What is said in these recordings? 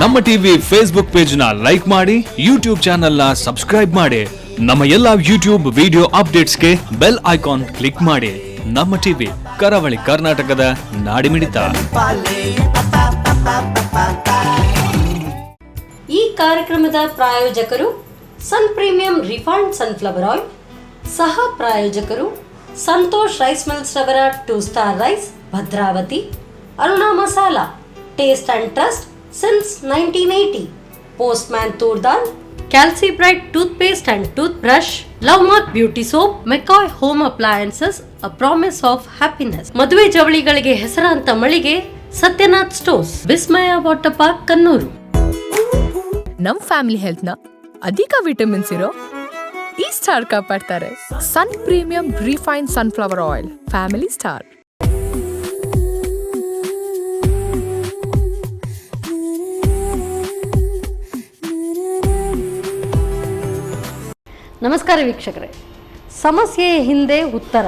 ನಮ್ಮ TV Facebook page ನ like ಮಾಡಿ, ಯೂಟ್ಯೂಬ್ ಚಾನೆಲ್ ನ ಸಬ್ಸ್ಕ್ರೈಬ್ ಮಾಡಿ. ನಮ್ಮ ಎಲ್ಲಾ ಯೂಟ್ಯೂಬ್ ವಿಡಿಯೋ ಅಪ್ಡೇಟ್ಸ್ಗೆ ಬೆಲ್ ಐಕಾನ್ ಕ್ಲಿಕ್ ಮಾಡಿ. ನಮ್ಮ ಟಿವಿ ಕರಾವಳಿ ಕರ್ನಾಟಕದ ನಾಡಿಮಿಡಿತ. ಈ ಕಾರ್ಯಕ್ರಮದ ಪ್ರಾಯೋಜಕರು Sun premium refined sunflower oil, ಸಹ ಪ್ರಾಯೋಜಕರು ಸಂತೋಷ್ ರೈಸ್ ಮಿಲ್ಸ್ ರವರ 2 star rice, Bhadravati. Aruna masala, taste and trust since 1980. Postman Turdal, Calci Bright toothpaste and toothbrush, Lovemark beauty soap, McCoy home appliances, a promise of happiness. ಮದುವೆ ಜವಳಿಗಳಿಗೆ ಹೆಸರಾಂತ ಮಳಿಗೆ Satyanath stores, Vismaya water park, Kannur. ನಮ್ family health ನ ಅಧಿಕ ವಿಟಮಿನ್ಸ್ ಇರೋ ಈ ಸ್ಟಾರ್ ಕಾಪಾಡ್ತಾರೆ. Sun premium refined sunflower oil, family star. ನಮಸ್ಕಾರ ವೀಕ್ಷಕರೇ. ಸಮಸ್ಯೆಯ ಹಿಂದೆ ಉತ್ತರ,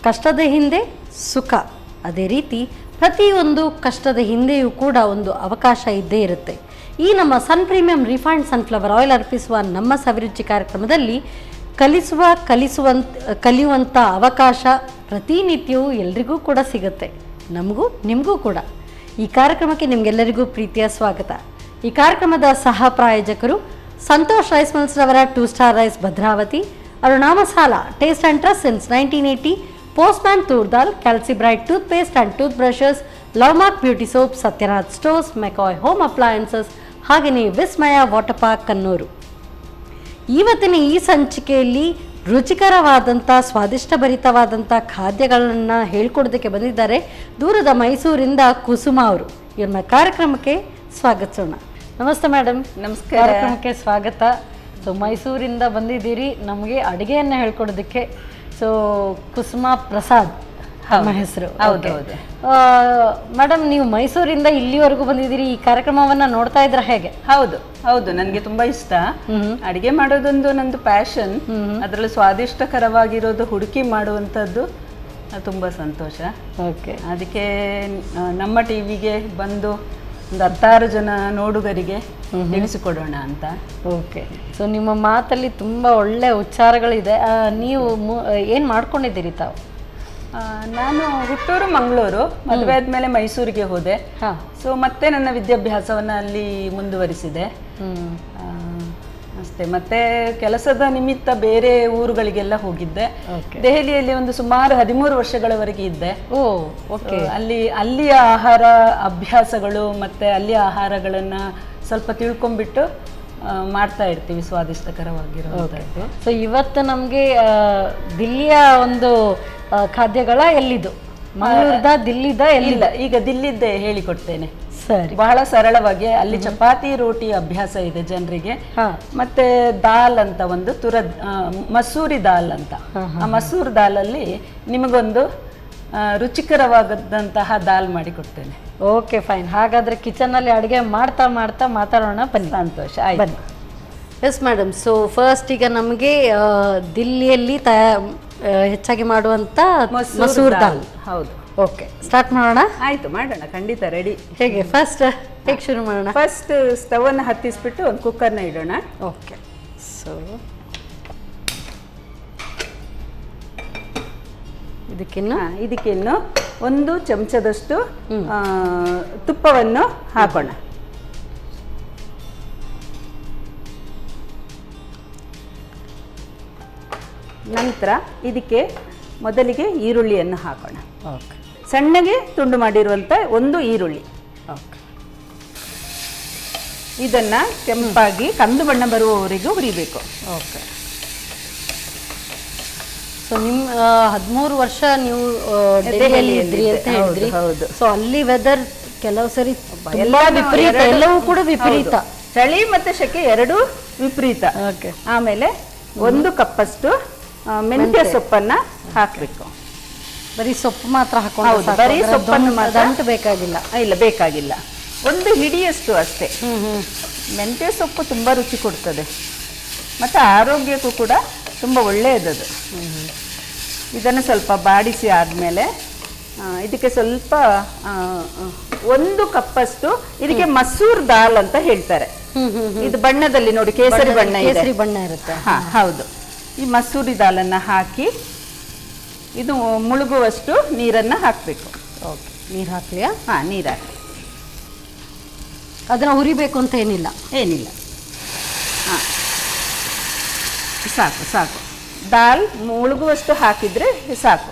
ಕಷ್ಟದ ಹಿಂದೆ ಸುಖ. ಅದೇ ರೀತಿ ಪ್ರತಿಯೊಂದು ಕಷ್ಟದ ಹಿಂದೆಯೂ ಕೂಡ ಒಂದು ಅವಕಾಶ ಇದ್ದೇ ಇರುತ್ತೆ. ಈ ನಮ್ಮ ಸನ್ ಪ್ರೀಮಿಯಂ ರಿಫೈನ್ಡ್ ಸನ್ಫ್ಲವರ್ ಆಯಿಲ್ ಅರ್ಪಿಸುವ ನಮ್ಮ ಸವಿರುಚಿ ಕಾರ್ಯಕ್ರಮದಲ್ಲಿ ಕಲಿಯುವಂಥ ಅವಕಾಶ ಪ್ರತಿನಿತ್ಯವೂ ಎಲ್ರಿಗೂ ಕೂಡ ಸಿಗುತ್ತೆ, ನಮಗೂ ನಿಮಗೂ ಕೂಡ. ಈ ಕಾರ್ಯಕ್ರಮಕ್ಕೆ ನಿಮಗೆಲ್ಲರಿಗೂ ಪ್ರೀತಿಯ ಸ್ವಾಗತ. ಈ ಕಾರ್ಯಕ್ರಮದ ಸಹ ಪ್ರಾಯೋಜಕರು ಸಂತೋಷ್ ರೈಸ್ ಮಿಲ್ಸ್ ರವರ 2 star rice, Bhadravati. Aruna masala, taste and trust since 1980. Postman toor dal, calci bright toothpaste and toothbrushes, ಲವ್ಮಾರ್ಕ್ beauty soap, Satyanath stores, McCoy home appliances, ಹಾಗೆಯೇ ವಿಸ್ಮಯ ವಾಟರ್ ಪಾರ್ಕ್, ಕನ್ನೂರು. ಇವತ್ತಿನ ಈ ಸಂಚಿಕೆಯಲ್ಲಿ ರುಚಿಕರವಾದಂಥ ಸ್ವಾದಿಷ್ಟಭರಿತವಾದಂಥ ಖಾದ್ಯಗಳನ್ನು ಹೇಳ್ಕೊಡೋದಕ್ಕೆ ಬಂದಿದ್ದಾರೆ ದೂರದ ಮೈಸೂರಿಂದ ಕುಸುಮ ಅವರು. ಇವ್ರನ್ನ ಕಾರ್ಯಕ್ರಮಕ್ಕೆ ಸ್ವಾಗತಿಸೋಣ. ನಮಸ್ತೆ ಮೇಡಮ್. ನಮಸ್ಕಾರ. ಕಾರ್ಯಕ್ರಮಕ್ಕೆ ಸ್ವಾಗತ. ಸೊ ಮೈಸೂರಿಂದ ಬಂದಿದ್ದೀರಿ ನಮಗೆ ಅಡುಗೆಯನ್ನು ಹೇಳ್ಕೊಡೋದಕ್ಕೆ. ಸೊ ಕುಸುಮ ಪ್ರಸಾದ್ ನಮ್ಮ ಹೆಸರು. ಹೌದು. ಮೇಡಮ್, ನೀವು ಮೈಸೂರಿಂದ ಇಲ್ಲಿವರೆಗೂ ಬಂದಿದ್ದೀರಿ, ಈ ಕಾರ್ಯಕ್ರಮವನ್ನು ನೋಡ್ತಾ ಇದ್ರೆ ಹೇಗೆ? ಹೌದು, ನನಗೆ ತುಂಬಾ ಇಷ್ಟ. ಅಡಿಗೆ ಮಾಡೋದೊಂದು ನಂದು ಪ್ಯಾಷನ್. ಅದರಲ್ಲಿ ಸ್ವಾದಿಷ್ಟಕರವಾಗಿರೋದು ಹುಡುಕಿ ಮಾಡುವಂಥದ್ದು ತುಂಬಾ ಸಂತೋಷ. ಓಕೆ. ಅದಕ್ಕೆ ನಮ್ಮ ಟಿವಿಗೆ ಬಂದು ಒಂದು 16 ಜನ ನೋಡುಗರಿಗೆ ತಿಳಿಸಿಕೊಡೋಣ ಅಂತ. ಓಕೆ. ಸೊ ನಿಮ್ಮ ಮಾತಲ್ಲಿ ತುಂಬ ಒಳ್ಳೆ ಉಚ್ಚಾರಗಳಿದೆ. ನೀವು ಏನು ಮಾಡ್ಕೊಂಡಿದ್ದೀರಿ ತಾವು? ನಾನು ಹುಟ್ಟೂರು ಮಂಗಳೂರು, ಮದುವೆ ಆದಮೇಲೆ ಮೈಸೂರಿಗೆ ಹೋದೆ. ಸೊ ಮತ್ತೆ ನನ್ನ ವಿದ್ಯಾಭ್ಯಾಸವನ್ನು ಅಲ್ಲಿ ಮುಂದುವರಿಸಿದೆ ಅಷ್ಟೇ. ಮತ್ತೆ ಕೆಲಸದ ನಿಮಿತ್ತ ಬೇರೆ ಊರುಗಳಿಗೆಲ್ಲ ಹೋಗಿದ್ದೆ. ದೆಹಲಿಯಲ್ಲಿ ಒಂದು ಸುಮಾರು 13 ವರ್ಷಗಳವರೆಗೆ ಇದ್ದೆ. ಅಲ್ಲಿಯ ಆಹಾರ ಅಭ್ಯಾಸಗಳು ಮತ್ತೆ ಅಲ್ಲಿಯ ಆಹಾರಗಳನ್ನು ಸ್ವಲ್ಪ ತಿಳ್ಕೊಂಡ್ಬಿಟ್ಟು ಮಾಡ್ತಾ ಇರ್ತೀವಿ, ಸ್ವಾದಿಷ್ಟಕರವಾಗಿರೋದು. ಸೊ ಇವತ್ತು ನಮಗೆ ದಿಲ್ಲಿಯ ಒಂದು ಖಾದ್ಯಗಳ ಎಲ್ಲಿದು? ಮಂಗಳೂರದ, ದಿಲ್ಲಿದ? ಎಲ್ಲಿಲ್ಲ, ಈಗ ದಿಲ್ಲಿದ್ದೇ ಹೇಳಿಕೊಡ್ತೇನೆ. ಸರಿ. ಬಹಳ ಸರಳವಾಗಿ ಅಲ್ಲಿ ಚಪಾತಿ ರೋಟಿ ಅಭ್ಯಾಸ ಇದೆ ಜನರಿಗೆ. ಮತ್ತೆ ದಾಲ್ ಅಂತ ಒಂದು ಮಸೂರಿ ದಾಲ್ ಅಂತ, ಆ ಮಸೂರ್ ದಾಲಲ್ಲಿ ನಿಮಗೊಂದು ರುಚಿಕರವಾದಂತಹ ದಾಲ್ ಮಾಡಿ ಕೊಡ್ತೇನೆ. Okay, fine. ಹಾಗಾದ್ರೆ ಕಿಚನ್ ಅಲ್ಲಿ ಅಡುಗೆ ಮಾಡ್ತಾ ಮಾತಾಡೋಣ, ಬನ್ನಿ. ಸಂತೋಷ, ಆಯ್ತು. Yes madam. ಸೊ ಫಸ್ಟ್ ಈಗ ನಮಗೆ ದಿಲ್ಲಿಯಲ್ಲಿ ಹೆಚ್ಚಾಗಿ ಮಾಡುವಂತ ಮಸೂರ್ ದಾಲ್. ಹೌದು. ಓಕೆ, ಸ್ಟಾರ್ಟ್ ಮಾಡೋಣ. ಆಯ್ತು, ಮಾಡೋಣ, ಖಂಡಿತ. ರೆಡಿ. ಹೇಗೆ ಶುರು ಮಾಡೋಣ? ಫಸ್ಟ್ ಸ್ಟವ್ ಅನ್ನು ಹತ್ತಿಸ್ಬಿಟ್ಟು ಒಂದು ಕುಕ್ಕರ್ನ ಇಡೋಣ. ಓಕೆ. ಸೊ ಇದಕ್ಕಿನ್ನು 1 ಚಮಚದಷ್ಟು ತುಪ್ಪವನ್ನು ಹಾಕೋಣ. ನಂತರ ಇದಕ್ಕೆ ಮೊದಲಿಗೆ ಈರುಳ್ಳಿಯನ್ನು ಹಾಕೋಣ. ಓಕೆ. ಸಣ್ಣಗೆ ತುಂಡು ಮಾಡಿರುವಂಥ 1 ಈರುಳ್ಳಿ. ಓಕೆ. ಇದನ್ನು ಕೆಂಪಾಗಿ ಕಂದು ಬಣ್ಣ ಬರುವವರೆಗೂ ಹುರಿಬೇಕು. ಓಕೆ. ಸೊ ನಿಮ್ಮ 13 ವರ್ಷ ನೀವು ದೆಹಲಿಯಲ್ಲಿ ಇದ್ರಿ ಅಂತ ಹೇಳಿದ್ರಿ. ಹೌದು. ಸೊ ಅಲ್ಲಿ ವೆದರ್ ಕೆಲವು ಸರಿ ವಿಪರೀತ, ಎಲ್ಲವೂ ಕೂಡ ವಿಪರೀತ. ಚಳಿ ಮತ್ತೆ ಸೆಕೆ ಎರಡೂ ವಿಪರೀತ. ಓಕೆ. ಆಮೇಲೆ 1 ಕಪ್ಪಷ್ಟು ಮೆಂತ್ಯ ಸೊಪ್ಪನ್ನ ಹಾಕಬೇಕು. ಬರೀ ಸೊಪ್ಪು ಮಾತ್ರ ಹಾಕೊಂಡು? ಹೌದು, ಬರೀ ಸೊಪ್ಪನ್ನು ದಂಟು ಬೇಕಾಗಿಲ್ಲ? ಇಲ್ಲ, ಬೇಕಾಗಿಲ್ಲ. 1 ಹಿಡಿಯಷ್ಟು ಅಷ್ಟೇ. ಮೆಂತ್ಯ ಸೊಪ್ಪು ತುಂಬ ರುಚಿ ಕೊಡ್ತದೆ ಮತ್ತು ಆರೋಗ್ಯಕ್ಕೂ ಕೂಡ ತುಂಬ ಒಳ್ಳೆಯದದು. ಇದನ್ನು ಸ್ವಲ್ಪ ಬಾಡಿಸಿ ಆದಮೇಲೆ ಇದಕ್ಕೆ ಸ್ವಲ್ಪ 1 ಕಪ್ಪಷ್ಟು ಇದಕ್ಕೆ ಮಸೂರ್ ದಾಲ್ ಅಂತ ಹೇಳ್ತಾರೆ. ಇದು ಬಣ್ಣದಲ್ಲಿ ನೋಡಿ ಕೇಸರಿ ಬಣ್ಣ ಇದೆ. ಕೇಸರಿ ಬಣ್ಣ ಇರುತ್ತೆ. ಹೌದು. ಈ ಮಸೂರಿ ದಾಲನ್ನ ಹಾಕಿ ಇದು ಮುಳುಗುವಷ್ಟು ನೀರನ್ನ ಹಾಕಬೇಕು. ಓಕೆ, ನೀರು ಹಾಕ್ಲಿಯಾ? ನೀರು ಹಾಕಿ ಅದನ್ನ ಹುರಿಬೇಕು ಅಂತ ಏನಿಲ್ಲ. ಸಾಕು ಸಾಕು. ದಾಲ್ ಮುಳುಗುವಷ್ಟು ಹಾಕಿದ್ರೆ ಸಾಕು.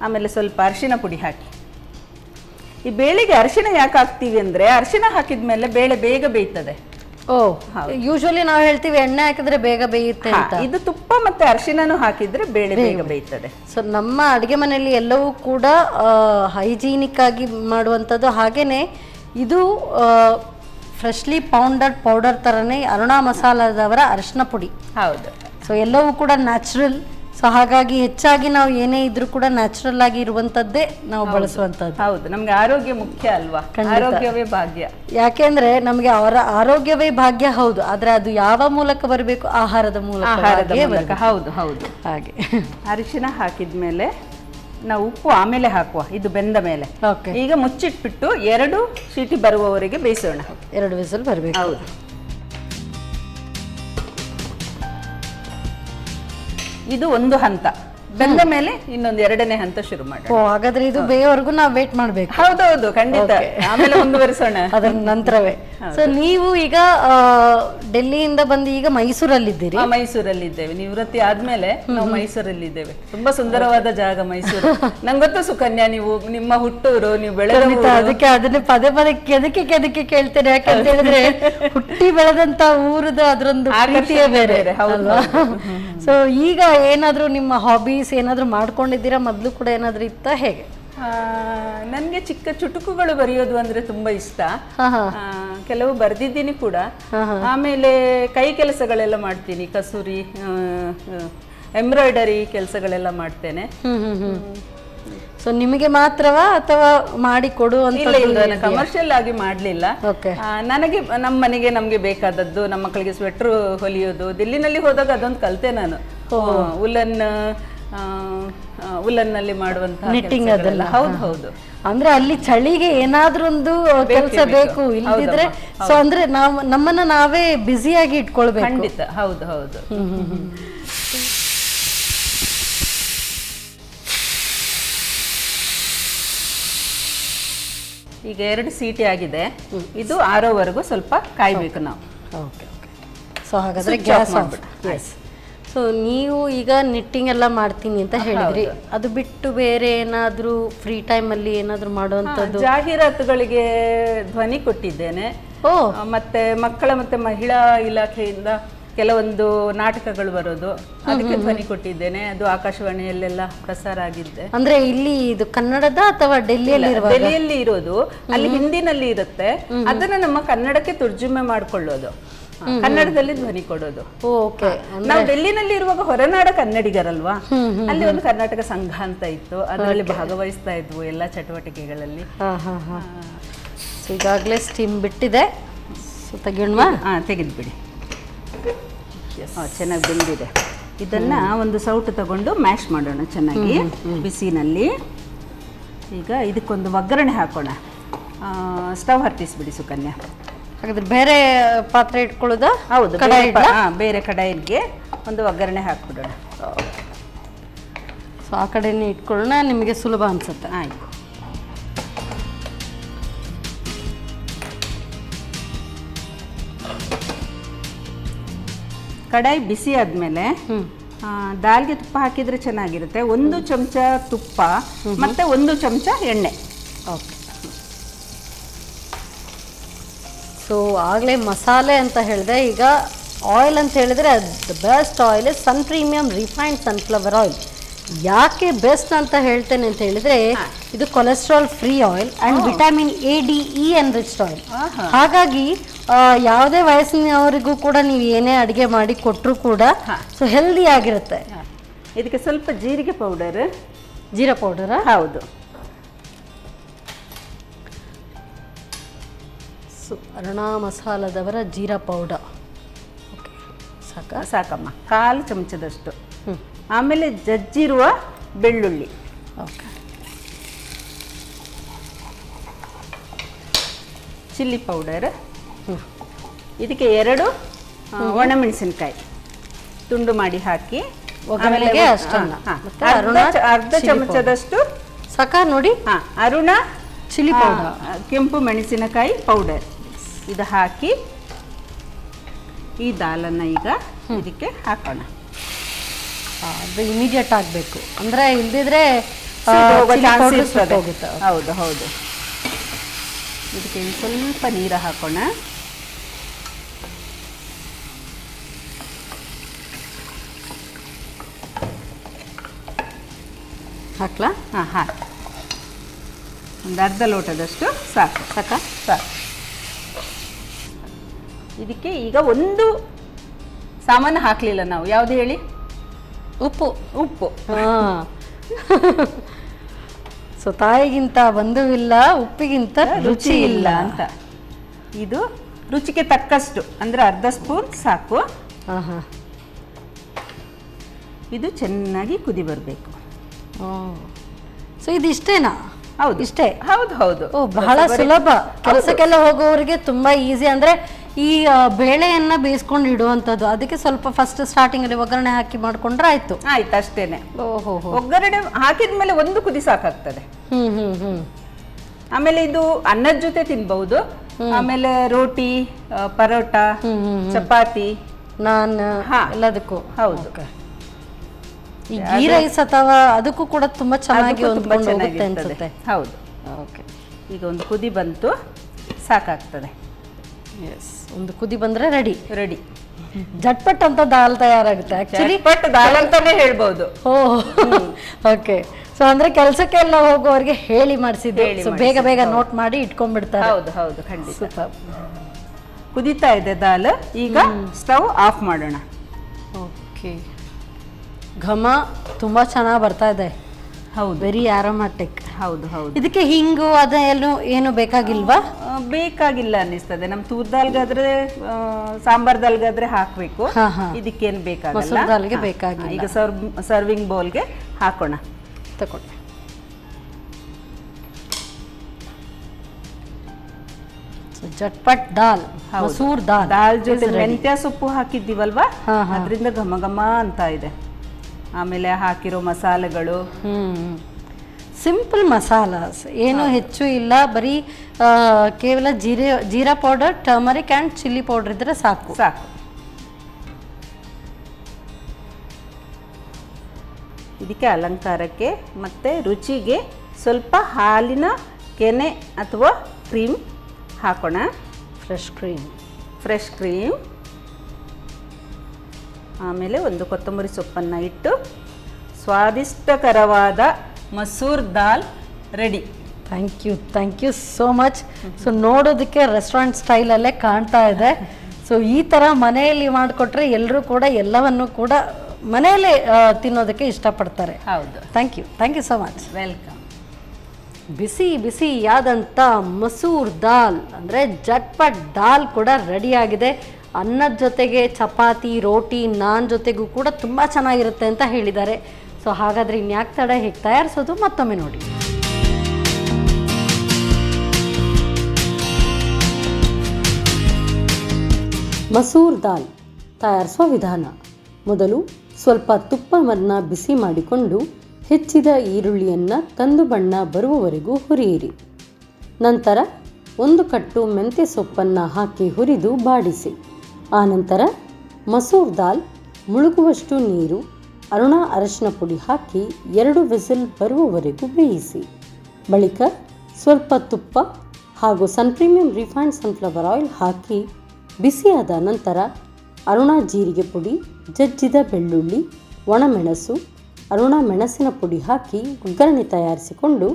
ಆಮೇಲೆ ಸ್ವಲ್ಪ ಅರಿಶಿನ ಪುಡಿ ಹಾಕಿ. ಈ ಬೇಳೆಗೆ ಅರಿಶಿನ ಯಾಕೆ ಹಾಕ್ತೀವಿ ಅಂದ್ರೆ ಅರಿಶಿನ ಹಾಕಿದ್ಮೇಲೆ ಬೇಳೆ ಬೇಗ ಬೇಯ್ತದೆ. ಯೂಶುವಲಿ ನಾವು ಹೇಳ್ತೀವಿ ಎಣ್ಣೆ ಹಾಕಿದ್ರೆ ಬೇಗ ಬೇಯುತ್ತೆ ಅಂತ. ಇದು ತುಪ್ಪ ಮತ್ತೆ ಅರಿಶಿನೂ ಹಾಕಿದ್ರೆ ಬೇಳೆ ಬೇಗ ಬೇಯ್ತದೆ. ಸೊ ನಮ್ಮ ಅಡುಗೆ ಮನೆಯಲ್ಲಿ ಎಲ್ಲವೂ ಕೂಡ ಹೈಜೀನಿಕ್ ಆಗಿ ಮಾಡುವಂಥದ್ದು. ಹಾಗೇನೆ ಇದು ಫ್ರೆಶ್ಲಿ ಪೌಡರ್ ಥರನೇ ಅರುಣಾ ಮಸಾಲದವರ ಅರಿಶಿನ ಪುಡಿ. ಹೌದು. ಸೊ ಎಲ್ಲವೂ ಕೂಡ ನ್ಯಾಚುರಲ್. ಸೊ ಹಾಗಾಗಿ ಹೆಚ್ಚಾಗಿ ನಾವು ಏನೇ ಇದ್ರೂ ಕೂಡ ನ್ಯಾಚುರಲ್ ಆಗಿ ಇರುವಂಥದ್ದೇ ನಾವು ಬಳಸುವಂಥದ್ದು. ಹೌದು, ನಮ್ಗೆ ಆರೋಗ್ಯ ಮುಖ್ಯ ಅಲ್ವಾ? ಆರೋಗ್ಯವೇ ಭಾಗ್ಯ. ಯಾಕೆಂದ್ರೆ ನಮಗೆ ಅವರ ಆರೋಗ್ಯವೇ ಭಾಗ್ಯ. ಹೌದು, ಆದ್ರೆ ಅದು ಯಾವ ಮೂಲಕ ಬರಬೇಕು? ಆಹಾರದ ಮೂಲಕ. ಹೌದು ಹೌದು. ಹಾಗೆ ಅರಿಶಿನ ಹಾಕಿದ್ಮೇಲೆ ನಾವು ಉಪ್ಪು ಆಮೇಲೆ ಹಾಕುವ, ಇದು ಬೆಂದ ಮೇಲೆ. ಈಗ ಮುಚ್ಚಿಟ್ಬಿಟ್ಟು 2 ಸೀಟಿ ಬರುವವರೆಗೆ ಬೇಯಿಸೋಣ. 2 ವಿಸಿಲ್ ಬರಬೇಕು. ಹೌದು. ಇದು ಒಂದು ಹಂತ ಬೆಂದ ಮೇಲೆ ಇನ್ನೊಂದು 2ನೇ ಹಂತ ಶುರು ಮಾಡೋಣ. ಹಾಗಾದ್ರೆ ಇದು ಬೇಯವರೆಗೂ ನಾವು ವೇಟ್ ಮಾಡ್ಬೇಕು. ಹೌದೌದು, ಖಂಡಿತ. ಆಮೇಲೆ ಮುಂದುವರಿಸೋಣ ಅದರ ನಂತರವೇ. ಸೊ ನೀವು ಈಗ ಡೆಲ್ಲಿಯಿಂದ ಬಂದು ಈಗ ಮೈಸೂರಲ್ಲಿದ್ದೀರಿ? ಮೈಸೂರಲ್ಲಿದ್ದೇವೆ. ನಿವೃತ್ತಿ ಆದ್ಮೇಲೆ ನಾವು ಮೈಸೂರಲ್ಲಿದ್ದೇವೆ. ತುಂಬಾ ಸುಂದರವಾದ ಜಾಗ ಮೈಸೂರು. ನಂಗೆ ಗೊತ್ತು ಸುಕನ್ಯಾ, ನೀವು ನಿಮ್ಮ ಹುಟ್ಟೂರು, ನೀವು ಬೆಳೆದ. ಅದಕ್ಕೆ ಅದನ್ನ ಪದೇ ಪದೇ ಕೆದಕ್ಕೆ ಕೇಳ್ತೇನೆ. ಯಾಕಂತ ಹೇಳಿದ್ರೆ ಹುಟ್ಟಿ ಬೆಳೆದಂತ ಊರದ ಅದರೊಂದು ಪ್ರೀತಿಯೇ ಬೇರೆ. ಹೌದಾ? ಸೊ ಈಗ ಏನಾದ್ರೂ ನಿಮ್ಮ ಹಾಬೀಸ್ ಏನಾದ್ರೂ ಮಾಡ್ಕೊಂಡಿದ್ದೀರಾ? ಮೊದ್ಲು ಕೂಡ ಏನಾದ್ರೂ ಇತ್ತ, ಹೇಗೆ? ನನ್ಗೆ ಚಿಕ್ಕ ಚುಟುಕುಗಳು ಬರೆಯೋದು ಅಂದ್ರೆ ತುಂಬಾ ಇಷ್ಟ. ಕೆಲವು ಬರ್ದಿದ್ದೀನಿ ಕೂಡ. ಆಮೇಲೆ ಕೈ ಕೆಲಸಗಳೆಲ್ಲ ಮಾಡ್ತೀನಿ. ಕಸೂರಿ, ಎಂಬ್ರಾಯ್ಡರಿ ಕೆಲಸಗಳೆಲ್ಲ ಮಾಡ್ತೇನೆ. ಸೊ ನಿಮಗೆ ಮಾತ್ರವಾ ಅಥವಾ ಮಾಡಿ ಕೊಡುವಂತ? ಇಲ್ಲ, ಕಮರ್ಷಿಯಲ್ ಆಗಿ ಮಾಡ್ಲಿಲ್ಲ. ನನಗೆ ನಮ್ಮ ಮನೆಗೆ ನಮ್ಗೆ ಬೇಕಾದದ್ದು, ನಮ್ಮ ಮಕ್ಕಳಿಗೆ ಸ್ವೆಟರ್ ಹೊಲಿಯೋದು. ದಿಲ್ಲಿನಲ್ಲಿ ಹೋದಾಗ ಅದೊಂದು ಕಲಿತೆ ನಾನು. ಉಲ್ಲನ್ ನಲ್ಲಿ ಮಾಡುವಂತಹ ನಿಟ್ಟಿಂಗ್ ಅದೆಲ್ಲ. ಹೌದು ಹೌದು. ಅಂದ್ರೆ ಅಲ್ಲಿ ಚಳಿಗೆ ಏನಾದ್ರೂ ಒಂದು ಕೆಲಸ ಬೇಕು, ಇಲ್ಲದಿದ್ರೆ ಸೊ ಅಂದ್ರೆ ನಮ್ಮನ್ನ ನಾವೇ ಬ್ಯುಸಿಯಾಗಿ ಇಟ್ಕೊಳ್ಬೇಕು. ಖಂಡಿತ. ಹೌದು ಹೌದು. ಈಗ 2 ಸೀಟಿ ಆಗಿದೆ. ಇದು ಆರೋವರೆಗೂ ಸ್ವಲ್ಪ ಕಾಯ್ಬೇಕು ನಾವು. Okay okay. ಸೊ ಹಾಗಾದ್ರೆ ಗ್ಯಾಸ್ ಆಫ್. ಎಸ್. ಸೊ ನೀವು ಈಗ ನಿಟ್ಟಿಂಗ್ ಎಲ್ಲ ಮಾಡ್ತೀನಿ ಅಂತ ಹೇಳಿದ್ರಿ. ಅದು ಬಿಟ್ಟು ಬೇರೆ ಏನಾದರೂ ಫ್ರೀ ಟೈಮಲ್ಲಿ ಏನಾದರೂ ಮಾಡುವಂಥದ್ದು? ಜಾಹೀರಾತುಗಳಿಗೆ ಧ್ವನಿ ಕೊಟ್ಟಿದ್ದೇನೆ. ಮತ್ತೆ ಮಕ್ಕಳ ಮತ್ತೆ ಮಹಿಳಾ ಇಲಾಖೆಯಿಂದ ಕೆಲವೊಂದು ನಾಟಕಗಳು ಬರೋದು, ಅದಕ್ಕೆ ಧ್ವನಿ ಕೊಟ್ಟಿದ್ದೇನೆ. ಅದು ಆಕಾಶವಾಣಿಯಲ್ಲೆಲ್ಲ ಪ್ರಸಾರ ಆಗಿದ್ದೆ. ಅಂದ್ರೆ ಇಲ್ಲಿ ಇದು ಕನ್ನಡದ ಅಥವಾ ಡೆಲ್ಲಿಯಲ್ಲಿ ಇರೋದು? ಅಲ್ಲಿ ಹಿಂದಿನಲ್ಲಿ ಇರುತ್ತೆ. ಅದನ್ನ ನಮ್ಮ ಕನ್ನಡಕ್ಕೆ ತರ್ಜುಮೆ ಮಾಡ್ಕೊಳ್ಳೋದು, ಕನ್ನಡದಲ್ಲಿ ಧ್ವನಿ ಕೊಡೋದು. ನಾವು ಡೆಲ್ಲಿನಲ್ಲಿ ಇರುವಾಗ ಹೊರನಾಡ ಕನ್ನಡಿಗರಲ್ವಾ, ಅಲ್ಲಿ ಒಂದು ಕರ್ನಾಟಕ ಸಂಘ ಅಂತ ಇತ್ತು. ಅದರಲ್ಲಿ ಭಾಗವಹಿಸ್ತಾ ಇದ್ವು ಎಲ್ಲ ಚಟುವಟಿಕೆಗಳಲ್ಲಿ. ಈಗಾಗಲೇ ಸ್ಟೀಮ್ ಬಿಟ್ಟಿದೆ. ತೆಗಿಯೋಣ? ತೆಗೆದ್ಬಿಡಿ. ಚೆನ್ನಾಗಿ ಬೆಂದಿದೆ. ಇದನ್ನ ಒಂದು ಸೌಟು ತಗೊಂಡು ಮ್ಯಾಶ್ ಮಾಡೋಣ ಚೆನ್ನಾಗಿ ಬಿಸಿನಲ್ಲಿ. ಈಗ ಇದಕ್ಕೊಂದು ಒಗ್ಗರಣೆ ಹಾಕೋಣ. ಸ್ಟವ್ ಹತ್ತಿಸ್ಬಿಡಿ ಸುಕನ್ಯಾ. ಹಾಗಾದ್ರೆ ಬೇರೆ ಪಾತ್ರೆ ಇಟ್ಕೊಳ್ಳೋದಾ? ಹೌದು, ಬೇರೆ ಕಡಾಯಿಗೆ ಒಂದು ಒಗ್ಗರಣೆ ಹಾಕ್ಬಿಡೋಣ. ಸೊ ಆ ಕಡೆನೇ ಇಟ್ಕೊಳ್ಳೋಣ, ನಿಮಗೆ ಸುಲಭ ಅನ್ಸುತ್ತೆ. ಆಯ್ತು. ಕಡಾಯಿ ಬಿಸಿ ಆದ್ಮೇಲೆ ದಾಲ್ಗೆ ತುಪ್ಪ ಹಾಕಿದ್ರೆ ಚೆನ್ನಾಗಿರುತ್ತೆ. 1 ಚಮಚ ತುಪ್ಪ ಮತ್ತೆ 1 ಚಮಚ ಎಣ್ಣೆ. ಓಕೆ. ಸೊ ಆಗಲೇ ಮಸಾಲೆ ಅಂತ ಹೇಳಿದೆ. ಈಗ ಆಯಿಲ್ ಅಂತ ಹೇಳಿದ್ರೆ the best oil sun premium refined sunflower oil. ಯಾಕೆ ಬೆಸ್ಟ್ ಅಂತ ಹೇಳ್ತೇನೆ ಅಂತ ಹೇಳಿದ್ರೆ, ಇದು cholesterol free oil and vitamin ADE enriched oil. ಹಾಗಾಗಿ ಯಾವುದೇ ವಯಸ್ಸಿನವರಿಗೂ ಕೂಡ ನೀವು ಏನೇ ಅಡುಗೆ ಮಾಡಿ ಕೊಟ್ಟರು ಕೂಡ ಸೊ ಹೆಲ್ದಿ ಆಗಿರುತ್ತೆ. ಇದಕ್ಕೆ ಸ್ವಲ್ಪ ಜೀರಿಗೆ ಪೌಡರ್. ಜೀರಾ ಪೌಡರಾ? ಹೌದು. ಸೊ ಅರುಣಾ ಮಸಾಲದವರ ಜೀರಾ ಪೌಡರ್. ಓಕೆ, ಸಾಕಮ್ಮ. 1/4 ಚಮಚದಷ್ಟು. ಆಮೇಲೆ ಜಜ್ಜಿರುವ ಬೆಳ್ಳುಳ್ಳಿ. ಓಕೆ. ಚಿಲ್ಲಿ ಪೌಡರ್, ಇದಕ್ಕೆ 2 ಒಣಮೆಣಸಿನಕಾಯಿ ತುಂಡು ಮಾಡಿ ಹಾಕಿ, ಒಗ್ಗರಣೆಗೆ ಅಷ್ಟನ್ನ. ಮತ್ತೆ ಅರ್ಧ ಚಮಚದಷ್ಟು ಸಾಕ ನೋಡಿ. ಅರುಣ ಚಿಲ್ಲಿ ಪೌಡರ್, ಕೆಂಪು ಮೆಣಸಿನಕಾಯಿ ಪೌಡರ್ ಇದು ಹಾಕಿ ಈ ದಾಲನ್ನು ಈಗ ಇದಕ್ಕೆ ಹಾಕೋಣ. ಅದು ಇಮಿಡಿಯೇಟ್ ಆಗಬೇಕು, ಅಂದರೆ ಇಲ್ದಿದ್ರೆ ಹೌದು ಹೌದು. ಇದಕ್ಕೆ ಸ್ವಲ್ಪ ನೀರು ಹಾಕೋಣ. ಹಾಕ್ಲಾ? ಹಾಕಿ. ಒಂದು ಅರ್ಧ ಲೋಟದಷ್ಟು ಸಾಕು. ಸಾಕು. ಇದಕ್ಕೆ ಈಗ ಒಂದು ಸಾಮಾನು ಹಾಕಲಿಲ್ಲ ನಾವು, ಯಾವುದು ಹೇಳಿ? ಉಪ್ಪು. ಸೊ ತಾಯಿಗಿಂತ ಬಂಧುವಿಲ್ಲ, ಉಪ್ಪಿಗಿಂತ ರುಚಿ ಇಲ್ಲ ಅಂತ. ಇದು ರುಚಿಗೆ ತಕ್ಕಷ್ಟು, ಅಂದರೆ ಅರ್ಧ ಸ್ಪೂನ್ ಸಾಕು. ಇದು ಚೆನ್ನಾಗಿ ಕುದಿ ಬರಬೇಕು. ಸೊ ಇದು ಇಷ್ಟೇನಾ? ಹೌದು, ಇಷ್ಟೇ. ಹೌದು. ಬಹಳ ಸುಲಭ. ಕೆಲಸಕ್ಕೆಲ್ಲ ಹೋಗೋರಿಗೆ ತುಂಬಾ ಈಸಿ. ಅಂದ್ರೆ ಈ ಬೇಳೆಯನ್ನ ಬೇಯಿಸ್ಕೊಂಡು ಇಡುವಂಥದ್ದು, ಅದಕ್ಕೆ ಸ್ವಲ್ಪ ಫಸ್ಟ್ ಸ್ಟಾರ್ಟಿಂಗ್ ಅಲ್ಲಿ ಒಗ್ಗರಣೆ ಹಾಕಿ ಮಾಡ್ಕೊಂಡ್ರೆ ಆಯ್ತು. ಅಷ್ಟೇನೆ. ಒಗ್ಗರಣೆ ಹಾಕಿದ್ಮೇಲೆ ಒಂದು ಕುದಿ ಸಾಕಾಗ್ತದೆ. ಆಮೇಲೆ ಇದು ಅನ್ನದ ಜೊತೆ ತಿನ್ಬಹುದು. ಆಮೇಲೆ ರೋಟಿ, ಪರೋಟ, ಚಪಾತಿ, ನಾನ್ ಎಲ್ಲದಕ್ಕೂ. ಹೌದು. ಈ ಗೀ ರೈಸ್ ಅಥವಾ ಅದಕ್ಕೂ ಕೂಡ ತುಂಬಾ ಚೆನ್ನಾಗಿ ಹೊಂದ್ಕೊಂಡು ಅನ್ಸುತ್ತೆ. ಹೌದು. ಓಕೆ, ಈಗ ಒಂದು ಕುದಿ ಬಂತು, ಸಾಕಾಗ್ತದೆ. ಒಂದು ಕುದಿ ಬಂದ್ರೆ ರೆಡಿ. ಜಟ್ಪಟ್ ಅಂತ ದಾಲ್ ತಯಾರಾಗುತ್ತೆ. ಆಕ್ಚುಲಿ ದಾಲ್ ಅಂತಾನೆ ಹೇಳ್ಬೋದು. ಓಕೆ. ಸೊ ಅಂದ್ರೆ ಕೆಲಸಕ್ಕೆಲ್ಲ ಹೋಗೋರಿಗೆ ಹೇಳಿ ಮಾಡಿಸಿದ್ದು, ಸೊ ಬೇಗ ನೋಟ್ ಮಾಡಿ ಇಟ್ಕೊಂಡ್ಬಿಡ್ತಾರೆ. ಹೌದು, ಖಂಡಿತ. ಕುದೀತಾ ಇದೆ ದಾಲ್. ಈಗ ಸ್ಟವ್ ಆಫ್ ಮಾಡೋಣ. ಓಕೆ. ಘಮ ತುಂಬಾ ಚೆನ್ನಾಗಿ ಬರ್ತಾ ಇದೆ. ಹೌದು, ವೆರಿ ಆರೋಮ್ಯಾಟಿಕ್. ಹೌದು. ಇದಕ್ಕೆ ಹಿಂಗು ಏನು ಬೇಕಾಗಿಲ್ವಾ? ಬೇಕಾಗಿಲ್ಲ ಅನ್ನಿಸ್ತದೆ. ನಮ್ ತೂರ್ ದಾಲ್ಗಾದ್ರೆ, ಸಾಂಬಾರ್ ದಾಲ್ಗಾದ್ರೆ ಹಾಕ್ಬೇಕು. ಇದಕ್ಕೇನು ಬೇಕಾಗಲ್ಲ. ಬೇಕಾಗಿಲ್ಲ. ಈಗ ಸರ್ವಿಂಗ್ ಬೌಲ್ಗೆ ಹಾಕೋಣ. ತಗೊಳ್ಳಿ. ಜಟ್ಪಟ್ ದಾಲ್, ಮಸೂರ್ ದಾಲ್ ಜೊತೆ ಮೆಂತ್ಯ ಸೊಪ್ಪು ಹಾಕಿದ್ದೀವಲ್ವಾ, ಅದರಿಂದ ಘಮ ಘಮ ಅಂತ ಇದೆ. ಆಮೇಲೆ ಹಾಕಿರೋ ಮಸಾಲೆಗಳು ಸಿಂಪಲ್ ಮಸಾಲಾಸ್, ಏನು ಹೆಚ್ಚು ಇಲ್ಲ. ಬರೀ ಕೇವಲ jeera powder, turmeric and chilli powder ಇದ್ರೆ ಸಾಕು. ಇದಕ್ಕೆ ಅಲಂಕಾರಕ್ಕೆ ಮತ್ತು ರುಚಿಗೆ ಸ್ವಲ್ಪ ಹಾಲಿನ ಕೆನೆ ಅಥವಾ ಕ್ರೀಮ್ ಹಾಕೋಣ. Fresh cream. ಆಮೇಲೆ ಒಂದು ಕೊತ್ತಂಬರಿ ಸೊಪ್ಪನ್ನು ಇಟ್ಟು ಸ್ವಾದಿಷ್ಟಕರವಾದ masoor dal ready. Thank you so much. So ನೋಡೋದಕ್ಕೆ ರೆಸ್ಟೋರೆಂಟ್ ಸ್ಟೈಲಲ್ಲೇ ಕಾಣ್ತಾ ಇದೆ. ಸೊ ಈ ಥರ ಮನೆಯಲ್ಲಿ ಮಾಡಿಕೊಟ್ರೆ ಎಲ್ಲರೂ ಕೂಡ ಎಲ್ಲವನ್ನು ಕೂಡ ಮನೆಯಲ್ಲೇ ತಿನ್ನೋದಕ್ಕೆ ಇಷ್ಟಪಡ್ತಾರೆ. ಹೌದು. Thank you so much. Welcome. ಬಿಸಿಯಾದಂಥ ಮಸೂರ್ ದಾಲ್ ಅಂದರೆ ಜಟ್ಪಟ್ ದಾಲ್ ಕೂಡ ರೆಡಿಯಾಗಿದೆ. ಅನ್ನದ ಜೊತೆಗೆ ಚಪಾತಿ, ರೋಟಿ, ನಾನ್ ಜೊತೆಗೂ ಕೂಡ ತುಂಬ ಚೆನ್ನಾಗಿರುತ್ತೆ ಅಂತ ಹೇಳಿದ್ದಾರೆ. ಸೊ ಹಾಗಾದರೆ ಇನ್ಯಾಕೆ ತಡ, ಹೇಗೆ ತಯಾರಿಸೋದು ಮತ್ತೊಮ್ಮೆ ನೋಡಿ. ಮಸೂರ್ ದಾಲ್ ತಯಾರಿಸುವ ವಿಧಾನ. ಮೊದಲು ಸ್ವಲ್ಪ ತುಪ್ಪವನ್ನು ಬಿಸಿ ಮಾಡಿಕೊಂಡು ಹೆಚ್ಚಿದ ಈರುಳ್ಳಿಯನ್ನು ಕಂದು ಬಣ್ಣ ಬರುವವರೆಗೂ ಹುರಿಯಿರಿ. ನಂತರ 1 ಕಟ್ಟು ಮೆಂತ್ಯ ಸೊಪ್ಪನ್ನು ಹಾಕಿ ಹುರಿದು ಬಾಡಿಸಿ. ಆನಂತರ ಮಸೂರ್ ದಾಲ್ ಮುಳುಗುವಷ್ಟು ನೀರು, ಅರುಣ ಅರಶಿನ ಪುಡಿ ಹಾಕಿ 2 ವಿಸಿಲ್ ಬರುವವರೆಗೂ ಬೇಯಿಸಿ. ಬಳಿಕ ಸ್ವಲ್ಪ ತುಪ್ಪ ಹಾಗೂ ಪ್ರೀಮಿಯಂ ರಿಫೈನ್ಡ್ ಸನ್ಫ್ಲವರ್ ಆಯಿಲ್ ಹಾಕಿ ಬಿಸಿಯಾದ ನಂತರ ಅರುಣ ಜೀರಿಗೆ ಪುಡಿ, ಜಜ್ಜಿದ ಬೆಳ್ಳುಳ್ಳಿ, ಒಣಮೆಣಸು, ಅರುಣ ಮೆಣಸಿನ ಪುಡಿ ಹಾಕಿ ಒಗ್ಗರಣೆ ತಯಾರಿಸಿಕೊಂಡು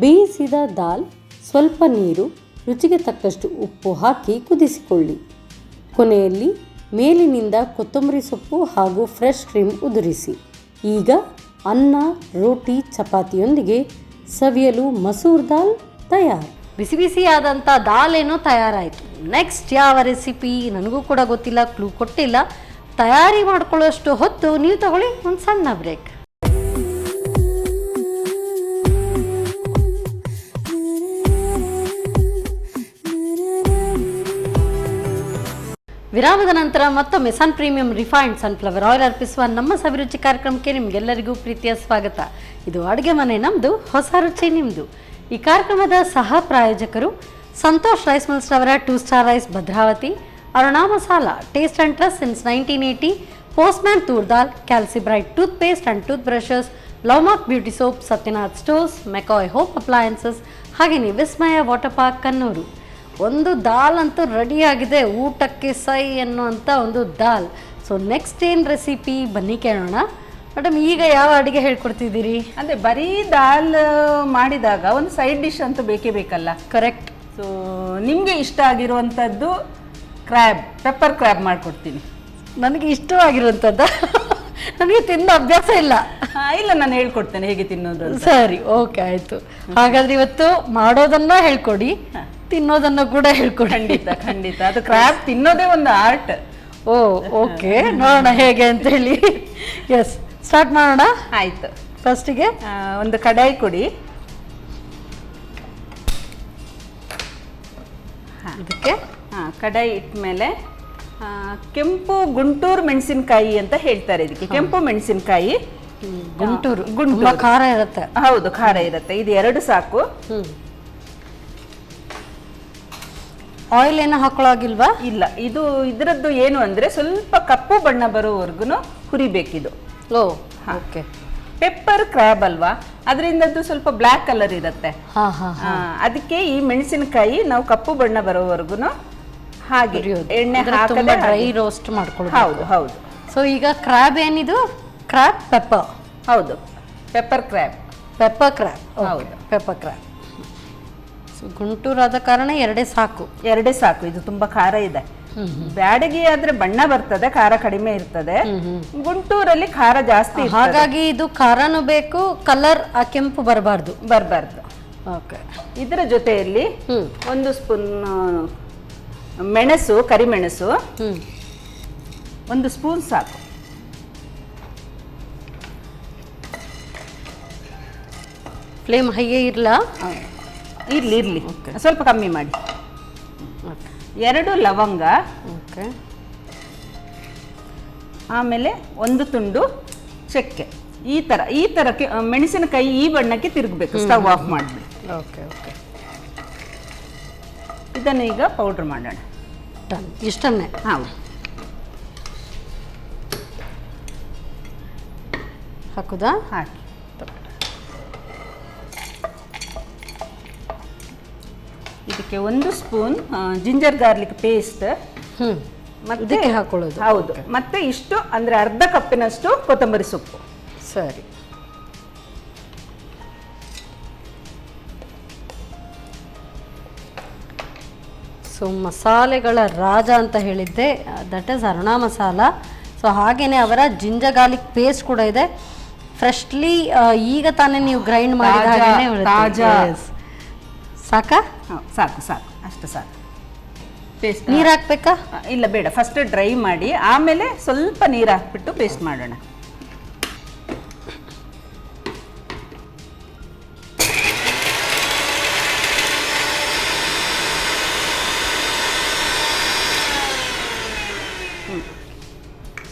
ಬೇಯಿಸಿದ ದಾಲ್, ಸ್ವಲ್ಪ ನೀರು, ರುಚಿಗೆ ತಕ್ಕಷ್ಟು ಉಪ್ಪು ಹಾಕಿ ಕುದಿಸಿಕೊಳ್ಳಿ. ಕೊನೆಯಲ್ಲಿ ಮೇಲಿನಿಂದ ಕೊತ್ತಂಬರಿ ಸೊಪ್ಪು ಹಾಗೂ ಫ್ರೆಶ್ ಕ್ರೀಮ್ ಉದುರಿಸಿ. ಈಗ ಅನ್ನ, ರೋಟಿ, ಚಪಾತಿಯೊಂದಿಗೆ ಸವಿಯಲು ಮಸೂರ್ ದಾಲ್ ತಯಾರು. ಬಿಸಿಯಾದಂಥ ದಾಲ್ ಏನೋ ತಯಾರಾಯಿತು. ನೆಕ್ಸ್ಟ್ ಯಾವ ರೆಸಿಪಿ ನನಗೂ ಕೂಡ ಗೊತ್ತಿಲ್ಲ, ಕ್ಲೂ ಕೊಟ್ಟಿಲ್ಲ. ತಯಾರಿ ಮಾಡ್ಕೊಳ್ಳೋಷ್ಟು ಹೊತ್ತು ನೀವು ತಗೊಳ್ಳಿ ಒಂದು ಸಣ್ಣ ಬ್ರೇಕ್. ವಿರಾಮದ ನಂತರ ಮತ್ತೊಮ್ಮೆ ಸನ್ ಪ್ರೀಮಿಯಂ ರಿಫೈನ್ಡ್ ಸನ್ಫ್ಲವರ್ ಆಯಿಲ್ ಅರ್ಪಿಸುವ ನಮ್ಮ ಸವಿರುಚಿ ಕಾರ್ಯಕ್ರಮಕ್ಕೆ ನಿಮಗೆಲ್ಲರಿಗೂ ಪ್ರೀತಿಯ ಸ್ವಾಗತ. ಇದು ಅಡುಗೆ ಮನೆ ನಮ್ಮದು, ಹೊಸ ರುಚಿ ನಿಮ್ಮದು. ಈ ಕಾರ್ಯಕ್ರಮದ ಸಹ ಪ್ರಾಯೋಜಕರು ಸಂತೋಷ್ ರೈಸ್ ಮಿಲ್ಸ್ ಅವರ 2 star rice Bhadravati, Aruna masala taste and trust since 1980, postman toor dal, Calcibright toothpaste and toothbrushes, ಲವ್ಮಾರ್ಕ್ beauty soap, Satyanath stores, McCoy hope appliances, ಹಾಗೆಯೇ ವಿಸ್ಮಯ ವಾಟರ್ ಪಾರ್ಕ್ ಕನ್ನೂರು. ಒಂದು ದಾಲ್ ಅಂತೂ ರೆಡಿಯಾಗಿದೆ, ಊಟಕ್ಕೆ ಸೈ ಅನ್ನುವಂಥ ಒಂದು ದಾಲ್. ಸೊ ನೆಕ್ಸ್ಟ್ ಏನು ರೆಸಿಪಿ ಬನ್ನಿ ಕೇಳೋಣ. ಮೇಡಮ್, ಈಗ ಯಾವ ಅಡುಗೆ ಹೇಳ್ಕೊಡ್ತಿದ್ದೀರಿ? ಅಂದರೆ ಬರೀ ದಾಲ್ ಮಾಡಿದಾಗ ಒಂದು ಸೈಡ್ ಡಿಶ್ ಅಂತೂ ಬೇಕೇ ಬೇಕಲ್ಲ. ಕರೆಕ್ಟ್. ಸೊ ನಿಮಗೆ ಇಷ್ಟ ಆಗಿರುವಂಥದ್ದು ಕ್ರ್ಯಾಬ್, ಪೆಪ್ಪರ್ ಕ್ರ್ಯಾಬ್ ಮಾಡಿಕೊಡ್ತೀನಿ. ನನಗೆ ಇಷ್ಟವಾಗಿರುವಂಥದ್ದ? ನನಗೆ ತಿನ್ನೋ ಅಭ್ಯಾಸ ಇಲ್ಲ. ಇಲ್ಲ, ನಾನು ಹೇಳ್ಕೊಡ್ತೇನೆ ಹೇಗೆ ತಿನ್ನೋದು. ಸರಿ, ಓಕೆ, ಆಯಿತು. ಹಾಗಾದ್ರೆ ಇವತ್ತು ಮಾಡೋದನ್ನ ಹೇಳ್ಕೊಡಿ, ತಿನ್ನೋದನ್ನು ಕೂಡ ಹೇಳ್ಕೊಡಿ. ಖಂಡಿತ ಖಂಡಿತ. ಅದು ಕ್ರ್ಯಾಬ್ ತಿನ್ನೋದೇ ಒಂದು ಆರ್ಟ್. ಓಕೆ, ನೋಡೋಣ ಹೇಗೆ ಅಂತ ಹೇಳಿ. ಎಸ್, ಸ್ಟಾರ್ಟ್ ಮಾಡೋಣ. ಆಯ್ತು. ಫಸ್ಟಿಗೆ ಒಂದು ಕಡಾಯಿ ಕೊಡಿ. ಇದಕ್ಕೆ ಕಡಾಯಿ ಇಟ್ಮೇಲೆ ಕೆಂಪು ಗುಂಟೂರು ಮೆಣಸಿನಕಾಯಿ ಅಂತ ಹೇಳ್ತಾರೆ ಇದಕ್ಕೆ. ಕೆಂಪು ಮೆಣಸಿನಕಾಯಿ, ಗುಂಟೂರು ಖಾರ ಇರುತ್ತೆ. ಹೌದು, ಖಾರ ಇರುತ್ತೆ. ಇದು 2 ಸಾಕು. ಆಯಿಲ್ ಏನು ಹಾಕೊಳ್ಳೋಗಿಲ್ವಾ? ಇಲ್ಲ, ಇದು ಇದರದ್ದು ಏನು ಅಂದ್ರೆ ಸ್ವಲ್ಪ ಕಪ್ಪು ಬಣ್ಣ ಬರೋವರೆಗೂ ಹುರಿಬೇಕಿದು. ಓಕೆ. ಪೆಪ್ಪರ್ ಕ್ರ್ಯಾಬ್ ಅಲ್ವಾ, ಅದರಿಂದದ್ದು ಸ್ವಲ್ಪ ಬ್ಲ್ಯಾಕ್ ಕಲರ್ ಇರುತ್ತೆ. ಅದಕ್ಕೆ ಈ ಮೆಣಸಿನಕಾಯಿ ನಾವು ಕಪ್ಪು ಬಣ್ಣ ಬರೋವರೆಗೂ ಹಾಗೆ ಎಣ್ಣೆ ಹಾಕದೆ ಡ್ರೈ ರೋಸ್ಟ್ ಮಾಡ್ಕೊಳ್ಳೋದು. ಹೌದು ಹೌದು. ಸೊ ಈಗ ಕ್ರ್ಯಾಬ್ ಏನಿದು? Crab pepper. ಹೌದು, ಪೆಪ್ಪರ್ ಕ್ರ್ಯಾಬ್. Pepper crab. ಹೌದು, ಪೆಪ್ಪರ್ ಕ್ರ್ಯಾಬ್. ಸೊ ಗುಂಟೂರು ಆದ ಕಾರಣ 2 ಸಾಕು. 2 ಸಾಕು. ಇದು ತುಂಬಾ ಖಾರ ಇದೆ. ಬ್ಯಾಡಗಿ ಆದ್ರೆ ಬಣ್ಣ ಬರ್ತದೆ, ಖಾರ ಕಡಿಮೆ ಇರ್ತದೆ. ಗುಂಟೂರಲ್ಲಿ ಖಾರ ಜಾಸ್ತಿ, ಹಾಗಾಗಿ ಇದು ಖಾರನೂ ಬೇಕು, ಕಲರ್ ಕೆಂಪು ಬರಬಾರ್ದು. ಓಕೆ. ಇದರ ಜೊತೆಯಲ್ಲಿ 1 ಸ್ಪೂನ್ ಮೆಣಸು, ಕರಿಮೆಣಸು 1 ಸ್ಪೂನ್ ಸಾಕು. ಫ್ಲೇಮ್ ಹೈಯೇ ಇರಲ್ಲ? ಇರ್ಲಿ, ಸ್ವಲ್ಪ ಕಮ್ಮಿ ಮಾಡಿ. 2 ಲವಂಗ, ಆಮೇಲೆ 1 ತುಂಡು ಚಕ್ಕೆ. ಈ ತರ ಮೆಣಸಿನಕಾಯಿ ಈ ಬಣ್ಣಕ್ಕೆ ತಿರುಗಬೇಕು. ಸ್ಟವ್ ಆಫ್ ಮಾಡಿಬಿಡಿ. Okay okay. ಇದನ್ನು ಈಗ ಪೌಡ್ರ್ ಮಾಡೋಣ. ಇಷ್ಟನ್ನೇ? ಹೌದು. ಹಾಕುದಾ? ಹಾಕಿ. ಇದಕ್ಕೆ 1 ಸ್ಪೂನ್ ಜಿಂಜರ್ ಗಾರ್ಲಿಕ್ ಪೇಸ್ಟ್ ಮತ್ತೆ ಹಾಕೊಳ್ಳೋದು. ಹೌದು. ಮತ್ತೆ ಇಷ್ಟು ಅಂದ್ರೆ ಅರ್ಧ ಕಪ್ಪಿನಷ್ಟು ಕೊತ್ತಂಬರಿ ಸೊಪ್ಪು. ಸರಿ. ಸೊ ಮಸಾಲೆಗಳ ರಾಜ ಅಂತ ಹೇಳಿದ್ದೆ, that is Aruna masala. So ಹಾಗೇನೆ ಅವರ ಜಿಂಜರ್ ಗಾರ್ಲಿಕ್ ಪೇಸ್ಟ್ ಕೂಡ ಇದೆ. ಫ್ರೆಶ್ಲಿ ಈಗ ತಾನೇ ನೀವು ಗ್ರೈಂಡ್ ಮಾಡಿದ ಹಾಗೆ. ಸಾಕಾ? ಸಾಕು ಸಾಕು, ಅಷ್ಟು ಸಾಕು. ಪೇಸ್ಟ್ ನೀರು ಹಾಕ್ಬೇಕಾ? ಇಲ್ಲ, ಬೇಡ. ಫಸ್ಟ್ ಡ್ರೈ ಮಾಡಿ ಆಮೇಲೆ ಸ್ವಲ್ಪ ನೀರು ಹಾಕ್ಬಿಟ್ಟು ಪೇಸ್ಟ್ ಮಾಡೋಣ.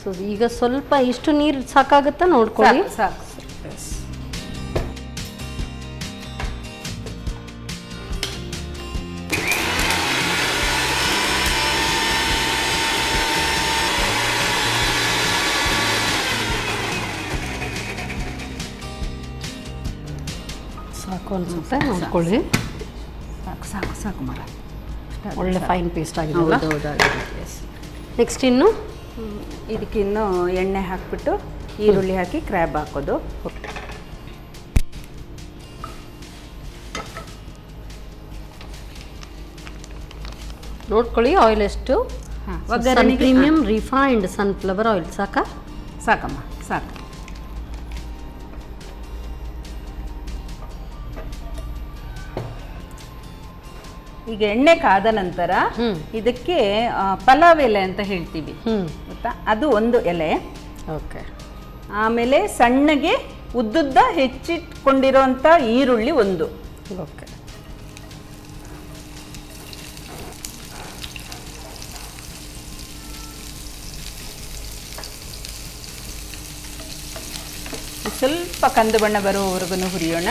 ಸೊ ಈಗ ಸ್ವಲ್ಪ ಇಷ್ಟು ನೀರು ಸಾಕಾಗುತ್ತಾ ನೋಡ್ಕೊಳ್ಳಿ. ಸಾಕು. ಸಾಕು ಅನ್ಸುತ್ತೆ, ನೋಡ್ಕೊಳ್ಳಿ. ಸಾಕು ಸಾಕು ಸಾಕು ಮರ. ಒಳ್ಳೆ ಫೈನ್ ಪೇಸ್ಟ್ ಆಗಿದೆ. ಎಸ್. ನೆಕ್ಸ್ಟ್ ಇನ್ನು ಇದಕ್ಕೆ ಇನ್ನು ಎಣ್ಣೆ ಹಾಕ್ಬಿಟ್ಟು ಈರುಳ್ಳಿ ಹಾಕಿ ಕ್ರ್ಯಾಬ್ ಹಾಕೋದು. ನೋಡ್ಕೊಳ್ಳಿ ಆಯಿಲ್ ಎಷ್ಟು. ಪ್ರೀಮಿಯಂ ರಿಫೈನ್ಡ್ ಸನ್ಫ್ಲವರ್ ಆಯಿಲ್ ಸಾಕಾ? ಸಾಕಮ್ಮ, ಸಾಕು. ಈಗ ಎಣ್ಣೆ ಕಾದ ನಂತರ ಇದಕ್ಕೆ ಪಲಾವ್ ಎಲೆ ಅಂತ ಹೇಳ್ತೀವಿ ಗೊತ್ತಾ, ಅದು 1 ಎಲೆ. ಓಕೆ. ಆಮೇಲೆ ಸಣ್ಣಗೆ ಉದ್ದುದ್ದ ಹೆಚ್ಚಿಟ್ಕೊಂಡಿರೋಂಥ ಈರುಳ್ಳಿ 1. ಓಕೆ. ಸ್ವಲ್ಪ ಕಂದು ಬಣ್ಣ ಬರುವವರೆಗೂ ಹುರಿಯೋಣ.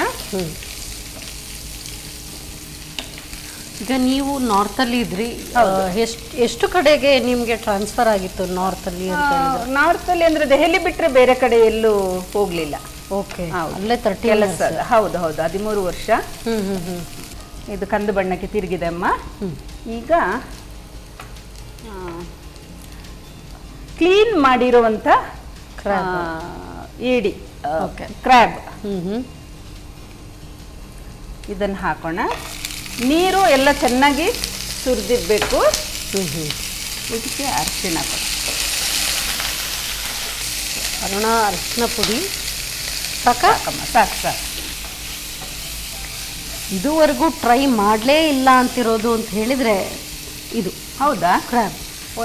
ಈಗ ನೀವು ನಾರ್ತಲ್ಲಿ ಇದ್ರಿ, ಎಷ್ಟು ಕಡೆಗೆ ನಿಮಗೆ ಟ್ರಾನ್ಸ್ಫರ್ ಆಗಿತ್ತು ನಾರ್ತಲ್ಲಿ ಅಂತ ಹೇಳಿದ್ರೆ? ನಾರ್ತಲ್ಲಿ ಅಂದ್ರೆ ದೆಹಲಿ ಬಿಟ್ರೆ ಬೇರೆ ಕಡೆ ಎಲ್ಲೂ ಹೋಗ್ಲಿಲ್ಲ. ಓಕೆ, ಅಲ್ಲೇ 30 ಕೆಲಸ. ಹೌದು 13 ವರ್ಷ. ಇದು ಕಂದು ಬಣ್ಣಕ್ಕೆ ತಿರುಗಿದೆ ಅಮ್ಮ. ಈಗ ಕ್ಲೀನ್ ಮಾಡಿರುವಂತ ಏಡಿ ಕ್ರ್ಯಾಬ್ ಇದನ್ನು ಹಾಕೋಣ. ನೀರು ಎಲ್ಲ ಚೆನ್ನಾಗಿ ಸುರಿದಿರ್ಬೇಕು. ಇದಕ್ಕೆ ಅರಿಶಿಣ ಅರಿಶಿನ ಪುಡಿ ಸಾಕಮ್ಮ, ಸಾಕು. ಇದುವರೆಗೂ ಟ್ರೈ ಮಾಡಲೇ ಇಲ್ಲ ಅಂತಿರೋದು ಅಂತ ಹೇಳಿದ್ರೆ ಇದು. ಹೌದಾ? ಕ್ರ್ಯಾಬ್.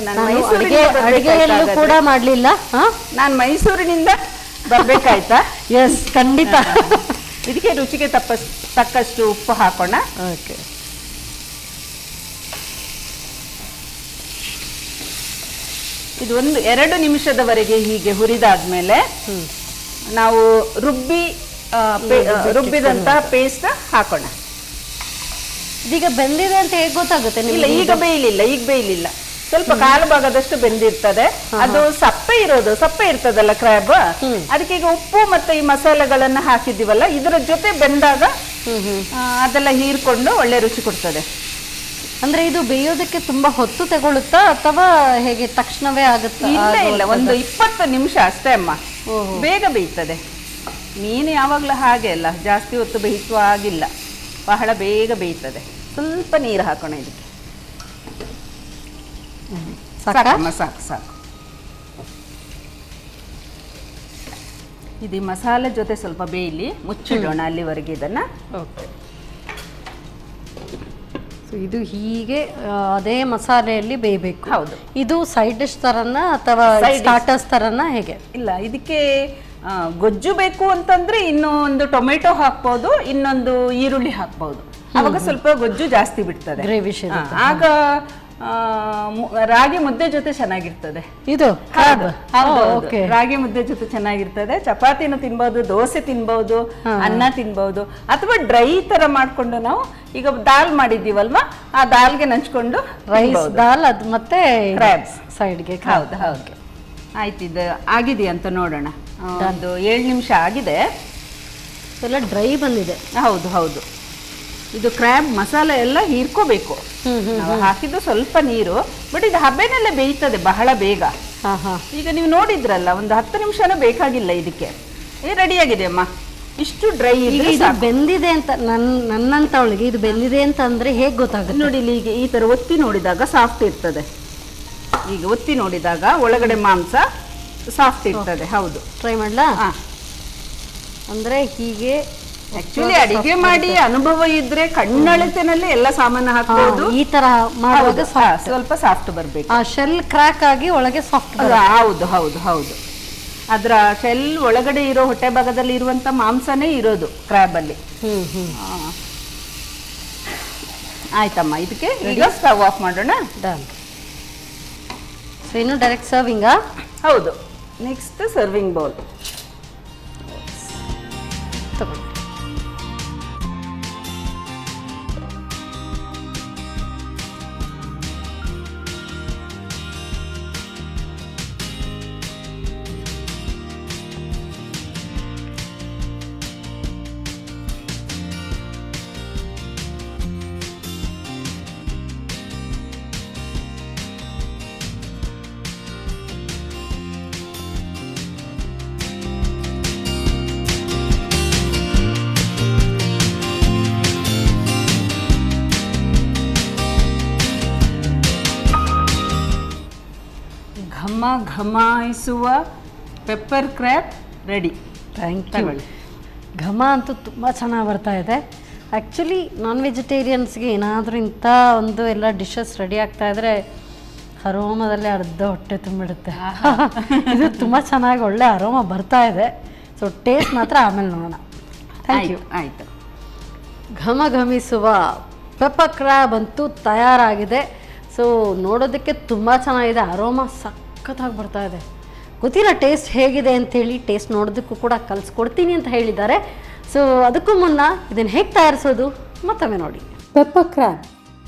ನಾನು ಅಡುಗೆಯಲ್ಲೂ ಕೂಡ ಮಾಡಲಿಲ್ಲ. ನಾನು ಮೈಸೂರಿನಿಂದ ಬರ್ಬೇಕಾಯ್ತಾ? ಎಸ್, ಖಂಡಿತ. ಇದಕ್ಕೆ ರುಚಿಗೆ ತಕ್ಕಷ್ಟು ಉಪ್ಪು ಹಾಕೋಣ. ಓಕೆ. ಇದು 1-2 ನಿಮಿಷದವರೆಗೆ ಹೀಗೆ ಹುರಿದಾದ್ಮೇಲೆ ನಾವು ರುಬ್ಬಿದಂತ ಪೇಸ್ಟ್ ಹಾಕೋಣ. ಇದೀಗ ಬೆಂದಿದೆ ಅಂತ ಹೇಗೆ ಗೊತ್ತಾಗುತ್ತೆ? ಇಲ್ಲ, ಈಗ ಬೇಯಲಿಲ್ಲ. ಸ್ವಲ್ಪ ಕಾಲು ಭಾಗದಷ್ಟು ಬೆಂದಿರ್ತದೆ. ಅದು ಸಪ್ಪೆ ಇರ್ತದಲ್ಲ ಕ್ರ್ಯಾಬ್, ಅದಕ್ಕೆ ಈಗ ಉಪ್ಪು ಮತ್ತೆ ಈ ಮಸಾಲೆಗಳನ್ನ ಹಾಕಿದ್ದೀವಲ್ಲ, ಇದರ ಜೊತೆ ಬೆಂದಾಗ ಅದೆಲ್ಲ ಹೀರ್ಕೊಂಡು ಒಳ್ಳೆ ರುಚಿ ಕೊಡ್ತದೆ. ಅಂದ್ರೆ ಇದು ಬೇಯೋದಕ್ಕೆ ತುಂಬಾ ಹೊತ್ತು ತಗೊಳುತ್ತಾ ಅಥವಾ ಹೇಗೆ ತಕ್ಷಣವೇ ಆಗುತ್ತಾ? ಇಲ್ಲ, ಒಂದು 20 ನಿಮಿಷ ಅಷ್ಟೇ ಅಮ್ಮ, ಬೇಗ ಬೇಯ್ತದೆ. ಮೀನು ಯಾವಾಗಲೂ ಹಾಗೆ ಅಲ್ಲ, ಜಾಸ್ತಿ ಹೊತ್ತು ಬೇಯಿಸುವ ಆಗಿಲ್ಲ, ಬಹಳ ಬೇಗ ಬೇಯ್ತದೆ. ಸ್ವಲ್ಪ ನೀರು ಹಾಕೋಣ ಇದಕ್ಕೆ. ಸಾಕು. ಇದು ಮಸಾಲೆ ಜೊತೆ ಸ್ವಲ್ಪ ಬೇಯಲಿ, ಮುಚ್ಚಿಡೋಣ ಅಲ್ಲಿವರೆಗೆ ಇದನ್ನ. ಓಕೆ. ಸೊ ಇದು ಹೀಗೆ ಅದೇ ಮಸಾಲೆಯಲ್ಲಿ ಬೇಯಬೇಕು. ಹೌದು. ಇದು ಸೈಡ್ ಡಿಶ್ ತರನ ಅಥವಾ ಸ್ಟಾರ್ಟರ್ಸ್ ತರನ ಹೇಗೆ? ಇಲ್ಲ, ಇದಕ್ಕೆ ಗೊಜ್ಜು ಬೇಕು ಅಂತಂದ್ರೆ ಇನ್ನೊಂದು ಟೊಮೆಟೊ ಹಾಕ್ಬೋದು, ಇನ್ನೊಂದು ಈರುಳ್ಳಿ ಹಾಕ್ಬೋದು. ಅವಾಗ ಸ್ವಲ್ಪ ಗೊಜ್ಜು ಜಾಸ್ತಿ ಬಿಡ್ತದೆ, ಗ್ರೇವಿ. ಆಗ ರಾಗಿ ಮುದ್ದೆ ಜೊತೆ ಚೆನ್ನಾಗಿರ್ತದೆ ಇದು. ರಾಗಿ ಮುದ್ದೆ ಜೊತೆ ಚೆನ್ನಾಗಿರ್ತದೆ. ಚಪಾತಿನೂ ತಿನ್ಬಹುದು, ದೋಸೆ ತಿನ್ಬಹುದು, ಅನ್ನ ತಿನ್ಬಹುದು, ಅಥವಾ ಡ್ರೈ ತರ ಮಾಡ್ಕೊಂಡು ನಾವು ಈಗ ದಾಲ್ ಮಾಡಿದ್ದೀವಲ್ವಾ, ಆ ದಾಲ್ಗೆ ನಂಚ್ಕೊಂಡು ರೈಸ್ ದಾಲ್ ಅದು ಮತ್ತೆ ಕ್ರ್ಯಾಬ್ಸ್ ಸೈಡ್ಗೆ. ಹೌದು. ಆಯ್ತು, ಇದು ಆಗಿದೆಯಾ ಅಂತ ನೋಡೋಣ. ಒಂದು 7 ನಿಮಿಷ ಆಗಿದೆ. ಎಲ್ಲ ಡ್ರೈ ಬಂದಿದೆ. ಹೌದು. ಇದು ಕ್ರ್ಯಾಬ್ ಮಸಾಲೆ ಎಲ್ಲ ಹೀರ್ಕೋಬೇಕು. ನಾವು ಹಾಕಿದ್ದು ಸ್ವಲ್ಪ ನೀರು, ಬಟ್ ಇದು ಹಬೆನಲ್ಲೇ ಬೇಯ್ತದೆ ಬಹಳ ಬೇಗ. ಈಗ ನೀವು ನೋಡಿದ್ರಲ್ಲ, ಒಂದು 10 ನಿಮಿಷನೂ ಬೇಕಾಗಿಲ್ಲ ಇದಕ್ಕೆ. ರೆಡಿಯಾಗಿದೆ ಅಮ್ಮ. ಇಷ್ಟು ಡ್ರೈ ಇದು ಬೆಂದಿದೆ ಅಂತ ನನ್ನಂತವಳಿಗೆ ಇದು ಬೆಂದಿದೆ ಅಂತ ಅಂದ್ರೆ ಹೇಗೆ ಗೊತ್ತಾಗುತ್ತೆ ನೋಡಿ? ಈಗ ಈ ತರ ಒತ್ತಿ ನೋಡಿದಾಗ ಸಾಫ್ಟ್ ಇರ್ತದೆ. ಈಗ ಒತ್ತಿ ನೋಡಿದಾಗ ಒಳಗಡೆ ಮಾಂಸ ಸಾಫ್ಟ್ ಇರ್ತದೆ. ಹೌದು, ಟ್ರೈ ಮಾಡ್ಲಾ? ಅಂದ್ರೆ ಹೀಗೆ ಆಕ್ಚುಲಿ ಅಡಿಗೆ ಮಾಡಿ ಅನುಭವ ಇದ್ರೆ ಕಣ್ಣಳತೆನಲ್ಲಿ ಎಲ್ಲ ಸಾಮಾನು ಹಾಕಬಹುದು. ಈ ತರ ಮಾಡುವಾಗ ಸ್ವಲ್ಪ ಸಾಫ್ಟ್ ಬರ್ಬೇಕು. ಶೆಲ್ ಕ್ರ್ಯಾಕ್ ಆಗಿ ಒಳಗೆ ಸಾಫ್ಟ್. ಹೌದು. ಅದರ ಶೆಲ್ ಒಳಗಡೆ ಇರೋ ಹೊಟ್ಟೆ ಭಾಗದಲ್ಲಿ ಇರುವಂತ ಮಾಂಸನೇ ಇರೋದು ಕ್ರ್ಯಾಬ್ ಅಲ್ಲಿ. ಆಯ್ತಮ್ಮ, ಇದಕ್ಕೆ ಈಗ ಸ್ಟವ್ ಆಫ್ ಮಾಡೋಣ. ಡನ್. ಸೊ ಇನ್ನು ಡೈರೆಕ್ಟ್ ಸರ್ವಿಂಗಾ? ಹೌದು. ನೆಕ್ಸ್ಟ್ ಸರ್ವಿಂಗ್ ಬೌಲ್ ತಗೊಳ್ಳಿ. ಘಮಾಯಿಸುವ pepper crab ready. Thank you. ಘಮ ಅಂತೂ ತುಂಬ ಚೆನ್ನಾಗಿ ಬರ್ತಾ ಇದೆ. ಆ್ಯಕ್ಚುಲಿ ನಾನ್ ವೆಜಿಟೇರಿಯನ್ಸ್ಗೆ ಏನಾದರೂ ಇಂಥ ಒಂದು ಎಲ್ಲ ಡಿಶಸ್ ರೆಡಿ ಆಗ್ತಾ ಇದ್ರೆ ಅರೋಮದಲ್ಲಿ ಅರ್ಧ ಹೊಟ್ಟೆ ತುಂಬಿಡುತ್ತೆ. ಇದು ತುಂಬ ಚೆನ್ನಾಗಿ ಒಳ್ಳೆ ಅರೋಮ ಬರ್ತಾ ಇದೆ. ಸೊ ಟೇಸ್ಟ್ ಮಾತ್ರ ಆಮೇಲೆ ನೋಡೋಣ. Thank you. ಆಯಿತು. ಘಮಿಸುವ ಪೆಪ್ಪರ್ ಕ್ರ್ಯಾಬ್ ಅಂತೂ ತಯಾರಾಗಿದೆ. ಸೊ ನೋಡೋದಕ್ಕೆ ತುಂಬ ಚೆನ್ನಾಗಿದೆ, ಅರೋಮ ಸಖತ್ತಾಗಿ ಬರ್ತಾ ಇದೆ. ಗೊತ್ತಿಲ್ಲ ಟೇಸ್ಟ್ ಹೇಗಿದೆ ಅಂಥೇಳಿ, ಟೇಸ್ಟ್ ನೋಡೋದಕ್ಕೂ ಕೂಡ ಕಲಿಸ್ಕೊಡ್ತೀನಿ ಅಂತ ಹೇಳಿದ್ದಾರೆ. ಸೊ ಅದಕ್ಕೂ ಮುನ್ನ ಇದನ್ನು ಹೇಗೆ ತಯಾರಿಸೋದು ಮತ್ತೊಮ್ಮೆ ನೋಡಿ. ಪೆಪ್ಪರ್ ಕ್ರ್ಯಾಬ್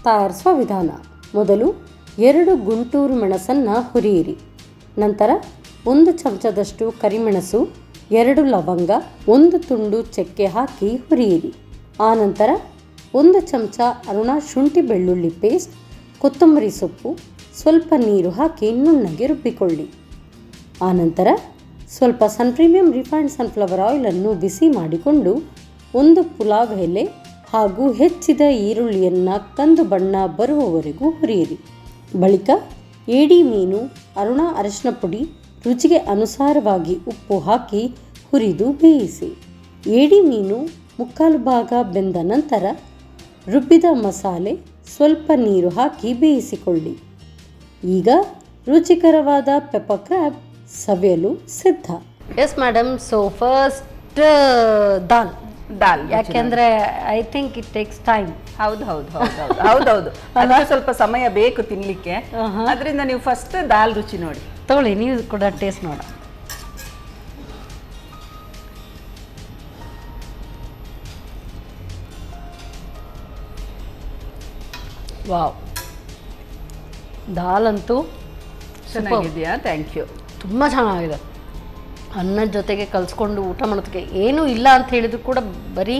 ತಯಾರಿಸುವ ವಿಧಾನ: ಮೊದಲು 2 ಗುಂಟೂರು ಮೆಣಸನ್ನು ಹುರಿಯಿರಿ. ನಂತರ 1 ಚಮಚದಷ್ಟು ಕರಿಮೆಣಸು, 2 ಲವಂಗ, 1 ತುಂಡು ಚಕ್ಕೆ ಹಾಕಿ ಹುರಿಯಿರಿ. ಆನಂತರ 1 ಚಮಚ ಅರುಣ ಶುಂಠಿ ಬೆಳ್ಳುಳ್ಳಿ ಪೇಸ್ಟ್, ಕೊತ್ತಂಬರಿ ಸೊಪ್ಪು, ಸ್ವಲ್ಪ ನೀರು ಹಾಕಿ ನುಣ್ಣಗೆ ರುಬ್ಬಿಕೊಳ್ಳಿ. ಆನಂತರ ಸ್ವಲ್ಪ ಪ್ರೀಮಿಯಂ ರಿಫೈನ್ಡ್ ಸನ್ಫ್ಲವರ್ ಆಯಿಲನ್ನು ಬಿಸಿ ಮಾಡಿಕೊಂಡು 1 ಪುಲಾವ್ ಎಲೆ ಹಾಗೂ ಹೆಚ್ಚಿದ ಈರುಳ್ಳಿಯನ್ನು ಕಂದು ಬಣ್ಣ ಬರುವವರೆಗೂ ಹುರಿಯಿರಿ. ಬಳಿಕ ಏಡಿ ಮೀನು, ಅರುಣ ಅರಿಶಿನ ಪುಡಿ, ರುಚಿಗೆ ಅನುಸಾರವಾಗಿ ಉಪ್ಪು ಹಾಕಿ ಹುರಿದು ಬೇಯಿಸಿ. ಏಡಿ ಮೀನು 3/4 ಭಾಗ ಬೆಂದ ನಂತರ ರುಬ್ಬಿದ ಮಸಾಲೆ, ಸ್ವಲ್ಪ ನೀರು ಹಾಕಿ ಬೇಯಿಸಿಕೊಳ್ಳಿ. ಈಗ ರುಚಿಕರವಾದ ಪೆಪ್ಪರ್ ಕ್ರ್ಯಾಬ್ ಸವಿಯಲು ಸಿದ್ಧ. ಎಸ್ ಮೇಡಮ್, ಸೊ ಫಸ್ಟ್ ದಾಲ್, ಯಾಕೆಂದ್ರೆ I think it takes time. ಹೌದು ಅದಕ್ಕೆ ಸ್ವಲ್ಪ ಸಮಯ ಬೇಕು ತಿನ್ಲಿಕ್ಕೆ. ಅದರಿಂದ ನೀವು ಫಸ್ಟ್ ದಾಲ್ ರುಚಿ ನೋಡಿ. ತಗೊಳ್ಳಿ, ನೀವು ಕೂಡ ಟೇಸ್ಟ್ ನೋಡ. ವಾವ್, ದಾಲ್ ಅಂತೂ ಚೆನ್ನಾಗಿದೆಯಾ? Thank you. ತುಂಬ ಚೆನ್ನಾಗಿದೆ. ಅನ್ನದ ಜೊತೆಗೆ ಕಲಿಸ್ಕೊಂಡು ಊಟ ಮಾಡೋದಕ್ಕೆ ಏನೂ ಇಲ್ಲ ಅಂತ ಹೇಳಿದ್ರು ಕೂಡ ಬರೀ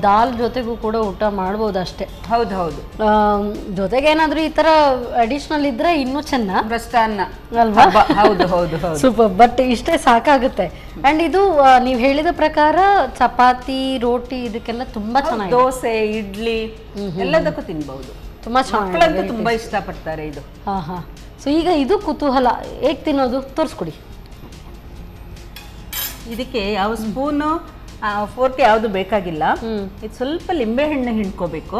ದಾಲ್ ಜೊತೆಗೂ ಕೂಡ ಊಟ ಮಾಡ್ಬೋದು ಅಷ್ಟೇ. ಹೌದು ಜೊತೆಗೆ ಏನಾದರೂ ಈ ಥರ ಅಡಿಷ್ನಲ್ ಇದ್ದರೆ ಇನ್ನೂ ಚೆನ್ನ, ಮೃಷ್ಟಾನ್ನ ಅಲ್ವಾ? ಹೌದು ಸೂಪರ್. ಬಟ್ ಇಷ್ಟೇ ಸಾಕಾಗುತ್ತೆ. ಆ್ಯಂಡ್ ಇದು ನೀವು ಹೇಳಿದ ಪ್ರಕಾರ ಚಪಾತಿ, ರೋಟಿ ಇದಕ್ಕೆಲ್ಲ ತುಂಬ ಚೆನ್ನಾಗಿ, ದೋಸೆ, ಇಡ್ಲಿ ಎಲ್ಲದಕ್ಕೂ ತಿನ್ಬಹುದು. ತುಂಬ ಚೆನ್ನಾಗಿ, ತುಂಬಾ ಇಷ್ಟಪಡ್ತಾರೆ ಇದು. ಹಾಂ. ಸೊ ಈಗ ಇದು ಕುತೂಹಲ, ಹೇಗೆ ತಿನ್ನೋದು ತೋರಿಸ್ಕೊಡಿ. ಇದಕ್ಕೆ ಯಾವ ಸ್ಪೂನು, ಫೋರ್ಕ್ ಯಾವುದು ಬೇಕಾಗಿಲ್ಲ. ಇದು ಸ್ವಲ್ಪ ಲಿಂಬೆ ಹಣ್ಣು ಹಿಂಡ್ಕೋಬೇಕು.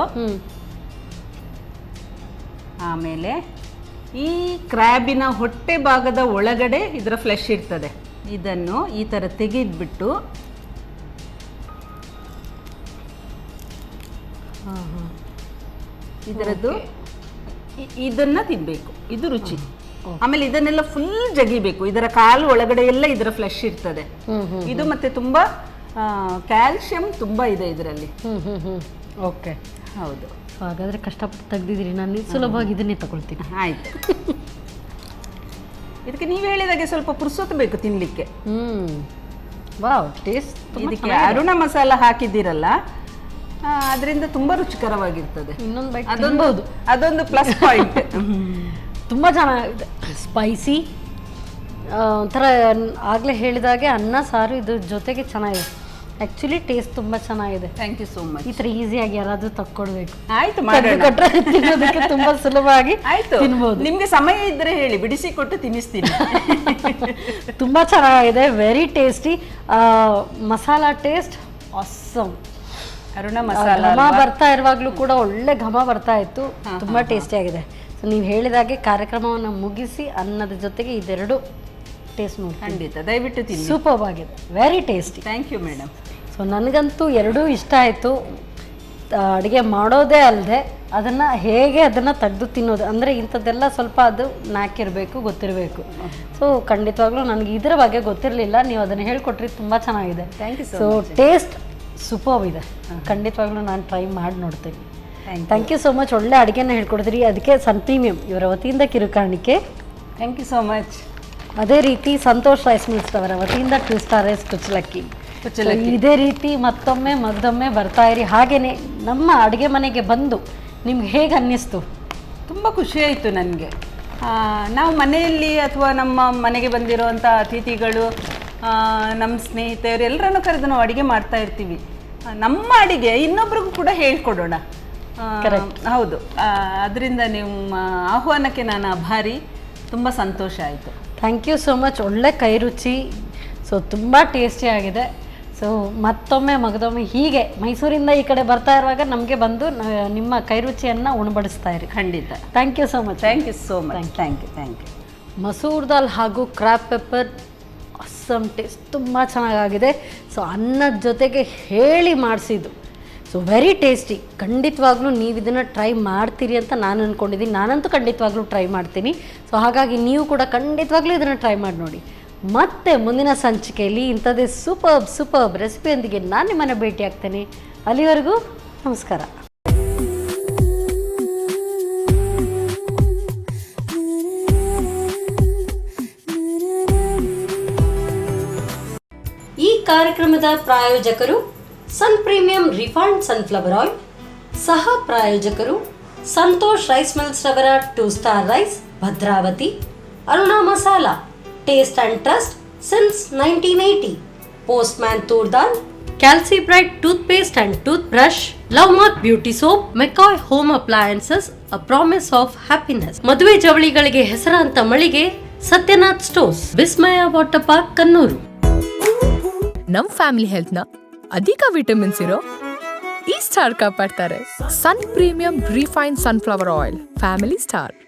ಆಮೇಲೆ ಈ ಕ್ರ್ಯಾಬಿನ ಹೊಟ್ಟೆ ಭಾಗದ ಒಳಗಡೆ ಇದರ ಫ್ಲೆಶ್ ಇರ್ತದೆ. ಇದನ್ನು ಈ ಥರ ತೆಗೆದ್ಬಿಟ್ಟು ಇದರದ್ದು ಇದನ್ನ ತಿನ್ಬೇಕು. ಇದು ರುಚಿ. ಆಮೇಲೆ ಇದನ್ನೆಲ್ಲ ಫುಲ್ ಜಗಿಬೇಕು. ಇದರ ಕಾಲು ಒಳಗಡೆ ಎಲ್ಲ ಇದರ ಫ್ಲೆಶ್ ಇರ್ತದೆ. ಇದು ಮತ್ತೆ ತುಂಬಾ ಕ್ಯಾಲ್ಸಿಯಂ ತುಂಬಾ ಇದೆ ಇದರಲ್ಲಿ. ಓಕೆ, ಹೌದು. ಹಾಗಾದ್ರೆ ಕಷ್ಟಪಟ್ಟು ತೆಗ್ದಿದ್ದೀರಿ, ನಾನು ಸುಲಭವಾಗಿ ಇದನ್ನೇ ತಗೊಳ್ತೀನಿ. ಆಯ್ತು. ಇದಕ್ಕೆ ನೀವು ಹೇಳಿದಾಗೆ ಸ್ವಲ್ಪ ಪುರ್ಸೊತ್ತು ಬೇಕು ತಿನ್ಲಿಕ್ಕೆ. Wow, taste. ಇದಕ್ಕೆ ಅರುಣ ಮಸಾಲ ಹಾಕಿದ್ದೀರಲ್ಲ, ಅದರಿಂದ ತುಂಬಾ ರುಚಿಕರವಾಗಿರ್ತದೆ. ಇನ್ನೊಂದು ಬೈಟ್ ಅದೊಂದು ಪ್ಲಸ್ ಪಾಯಿಂಟ್. ತುಂಬ ಚೆನ್ನಾಗಿದೆ, ಸ್ಪೈಸಿ ಒಂಥರ. ಆಗಲೇ ಹೇಳಿದಾಗೆ ಅನ್ನ ಸಾರು ಇದ್ರ ಜೊತೆಗೆ ಚೆನ್ನಾಗಿದೆ. ಆ್ಯಕ್ಚುಲಿ ಟೇಸ್ಟ್ ತುಂಬ ಚೆನ್ನಾಗಿದೆ. Thank you so much. ಈ ಥರ ಈಸಿಯಾಗಿ ಯಾರಾದರೂ ತಕ್ಕೊಡ್ಬೇಕು. ಆಯ್ತು, ಕೊಟ್ಟರೆ ತಿನ್ನೋದಕ್ಕೆ ತುಂಬ ಸುಲಭವಾಗಿ ತಿನ್ಬೋದು. ನಿಮಗೆ ಸಮಯ ಇದ್ದರೆ ಹೇಳಿ, ಬಿಡಿಸಿ ಕೊಟ್ಟು ತಿನ್ನಿಸ್ತೀನಿ. ತುಂಬ ಚೆನ್ನಾಗಿದೆ, ವೆರಿ ಟೇಸ್ಟಿ. ಮಸಾಲಾ ಟೇಸ್ಟ್ ಆಸಮ್. ಅರುಣ ಮಸಾಲ ಘಮ ಬರ್ತಾ ಇರುವಾಗಲೂ ಕೂಡ ಒಳ್ಳೆ ಘಮ ಬರ್ತಾ ಇತ್ತು. ತುಂಬ ಟೇಸ್ಟಿಯಾಗಿದೆ. ಸೊ ನೀವು ಹೇಳಿದಾಗೆ ಕಾರ್ಯಕ್ರಮವನ್ನು ಮುಗಿಸಿ ಅನ್ನದ ಜೊತೆಗೆ ಇದೆರಡು ಟೇಸ್ಟ್ ನೋಡಿ. ಖಂಡಿತ, ದಯವಿಟ್ಟು ತಿನ್ನಿ. ಸೂಪರ್ ಆಗಿದೆ, very tasty. Thank you madam. So ನನಗಂತೂ ಎರಡೂ ಇಷ್ಟ ಆಯಿತು. ಅಡುಗೆ ಮಾಡೋದೇ ಅಲ್ಲದೆ ಅದನ್ನು ತೆಗೆದು ತಿನ್ನೋದು ಅಂದರೆ ಇಂಥದ್ದೆಲ್ಲ ಸ್ವಲ್ಪ ಅದು ನಾಕಿರಬೇಕು, ಗೊತ್ತಿರಬೇಕು. ಸೊ ಖಂಡಿತವಾಗ್ಲೂ ನನಗೆ ಇದರ ಬಗ್ಗೆ ಗೊತ್ತಿರಲಿಲ್ಲ. ನೀವು ಅದನ್ನು ಹೇಳ್ಕೊಟ್ರಿ, ತುಂಬ ಚೆನ್ನಾಗಿದೆ. Thank you. So taste super ಇದೆ. ಖಂಡಿತವಾಗ್ಲೂ ನಾನು ಟ್ರೈ ಮಾಡಿ ನೋಡ್ತೀನಿ. Thank you so much. ಒಳ್ಳೆ ಅಡುಗೆನ ಹೇಳ್ಕೊಡ್ತೀರಿ. ಅದಕ್ಕೆ ಸನ್ ಪ್ರೀಮಿಯಂ ಇವರ ವತಿಯಿಂದ ಕಿರುಕಾಣಿಕೆ. Thank you so much. ಅದೇ ರೀತಿ ಸಂತೋಷ್ ರೈಸ್ ಮಿಲ್ಸ್ ಅವರ ವತಿಯಿಂದ 2 ಸ್ಟಾರ್ ರೈಸ್ ಕುಚ್ಚಲಕ್ಕಿ. ಇದೇ ರೀತಿ ಮತ್ತೊಮ್ಮೆ ಬರ್ತಾ ಇರಿ. ಹಾಗೆಯೇ ನಮ್ಮ ಅಡುಗೆ ಮನೆಗೆ ಬಂದು ನಿಮ್ಗೆ ಹೇಗೆ ಅನ್ನಿಸ್ತು? ತುಂಬ ಖುಷಿ ಆಯಿತು ನನಗೆ. ನಾವು ಮನೆಯಲ್ಲಿ ಅಥವಾ ನಮ್ಮ ಮನೆಗೆ ಬಂದಿರುವಂಥ ಅತಿಥಿಗಳು, ನಮ್ಮ ಸ್ನೇಹಿತರು ಎಲ್ಲರನ್ನು ಕರೆದು ನಾವು ಅಡುಗೆ ಮಾಡ್ತಾ ಇರ್ತೀವಿ. ನಮ್ಮ ಅಡುಗೆ ಇನ್ನೊಬ್ರಿಗೂ ಕೂಡ ಹೇಳ್ಕೊಡೋಣ. ಹೌದು, ಅದರಿಂದ ನಿಮ್ಮ ಆಹ್ವಾನಕ್ಕೆ ನಾನು ಆಭಾರಿ. ತುಂಬ ಸಂತೋಷ ಆಯಿತು. Thank you so much. ಒಳ್ಳೆ ಕೈ ರುಚಿ. ಸೊ ತುಂಬ ಟೇಸ್ಟಿಯಾಗಿದೆ. ಸೊ ಮಗದೊಮ್ಮೆ ಹೀಗೆ ಮೈಸೂರಿಂದ ಈ ಕಡೆ ಬರ್ತಾ ಇರುವಾಗ ನಮಗೆ ಬಂದು ನಿಮ್ಮ ಕೈ ರುಚಿಯನ್ನು ಉಣಬಡಿಸ್ತಾ ಇರಿ. ಖಂಡಿತ. Thank you so much. Thank you so much. Thank you. Masoor dal ಹಾಗೂ ಕ್ರ್ಯಾಬ್ ಪೆಪ್ಪರ್ ಅಸ್ಸಮ್ ಟೇಸ್ಟ್ ತುಂಬ ಚೆನ್ನಾಗಾಗಿದೆ. ಸೊ ಅನ್ನದ ಜೊತೆಗೆ ಹೇಳಿ ಮಾಡಿಸಿದ್ದು. So very tasty. ಖಂಡಿತವಾಗ್ಲೂ ನೀವು ಇದನ್ನು ಟ್ರೈ ಮಾಡ್ತೀರಿ ಅಂತ ನಾನು ಅಂದ್ಕೊಂಡಿದ್ದೀನಿ. ನಾನಂತೂ ಖಂಡಿತವಾಗ್ಲೂ ಟ್ರೈ ಮಾಡ್ತೀನಿ. ಸೊ ಹಾಗಾಗಿ ನೀವು ಕೂಡ ಖಂಡಿತವಾಗ್ಲೂ ಇದನ್ನು ಟ್ರೈ ಮಾಡಿ ನೋಡಿ. ಮತ್ತೆ ಮುಂದಿನ ಸಂಚಿಕೆಯಲ್ಲಿ ಇಂಥದ್ದೇ ಸೂಪರ್ಬ್ ರೆಸಿಪಿಯೊಂದಿಗೆ ನಾನು ನಿಮ್ಮನ್ನು ಭೇಟಿ ಆಗ್ತೇನೆ. ಅಲ್ಲಿವರೆಗೂ ನಮಸ್ಕಾರ. ಈ ಕಾರ್ಯಕ್ರಮದ ಪ್ರಾಯೋಜಕರು Sun premium refined sunflower oil, ಸಹ ಪ್ರಾಯೋಜಕರು ಸಂತೋಷ್ ರೈಸ್ ಮಿಲ್ಸ್ ರವರ 2 star rice Bhadravati, Aruna masala taste and trust since 1980, Postman toor dal, calci bright tooth paste and tooth brush, love mark beauty soap, ಮೆಕಾಯ್ home appliances a promise of happiness, ಮದುವೆ ಜವಳಿಗಳಿಗೆ ಹೆಸರಾಂತ ಮಳಿಗೆ Satyanath stores, Vismaya water park Kannur. ನಮ್ family health ನ ಅಧಿಕ vitamins ಇರೋ ಈ ಸ್ಟಾರ್ ಕಾಪಾಡ್ತಾರೆ. Sun premium refined sunflower oil, family star.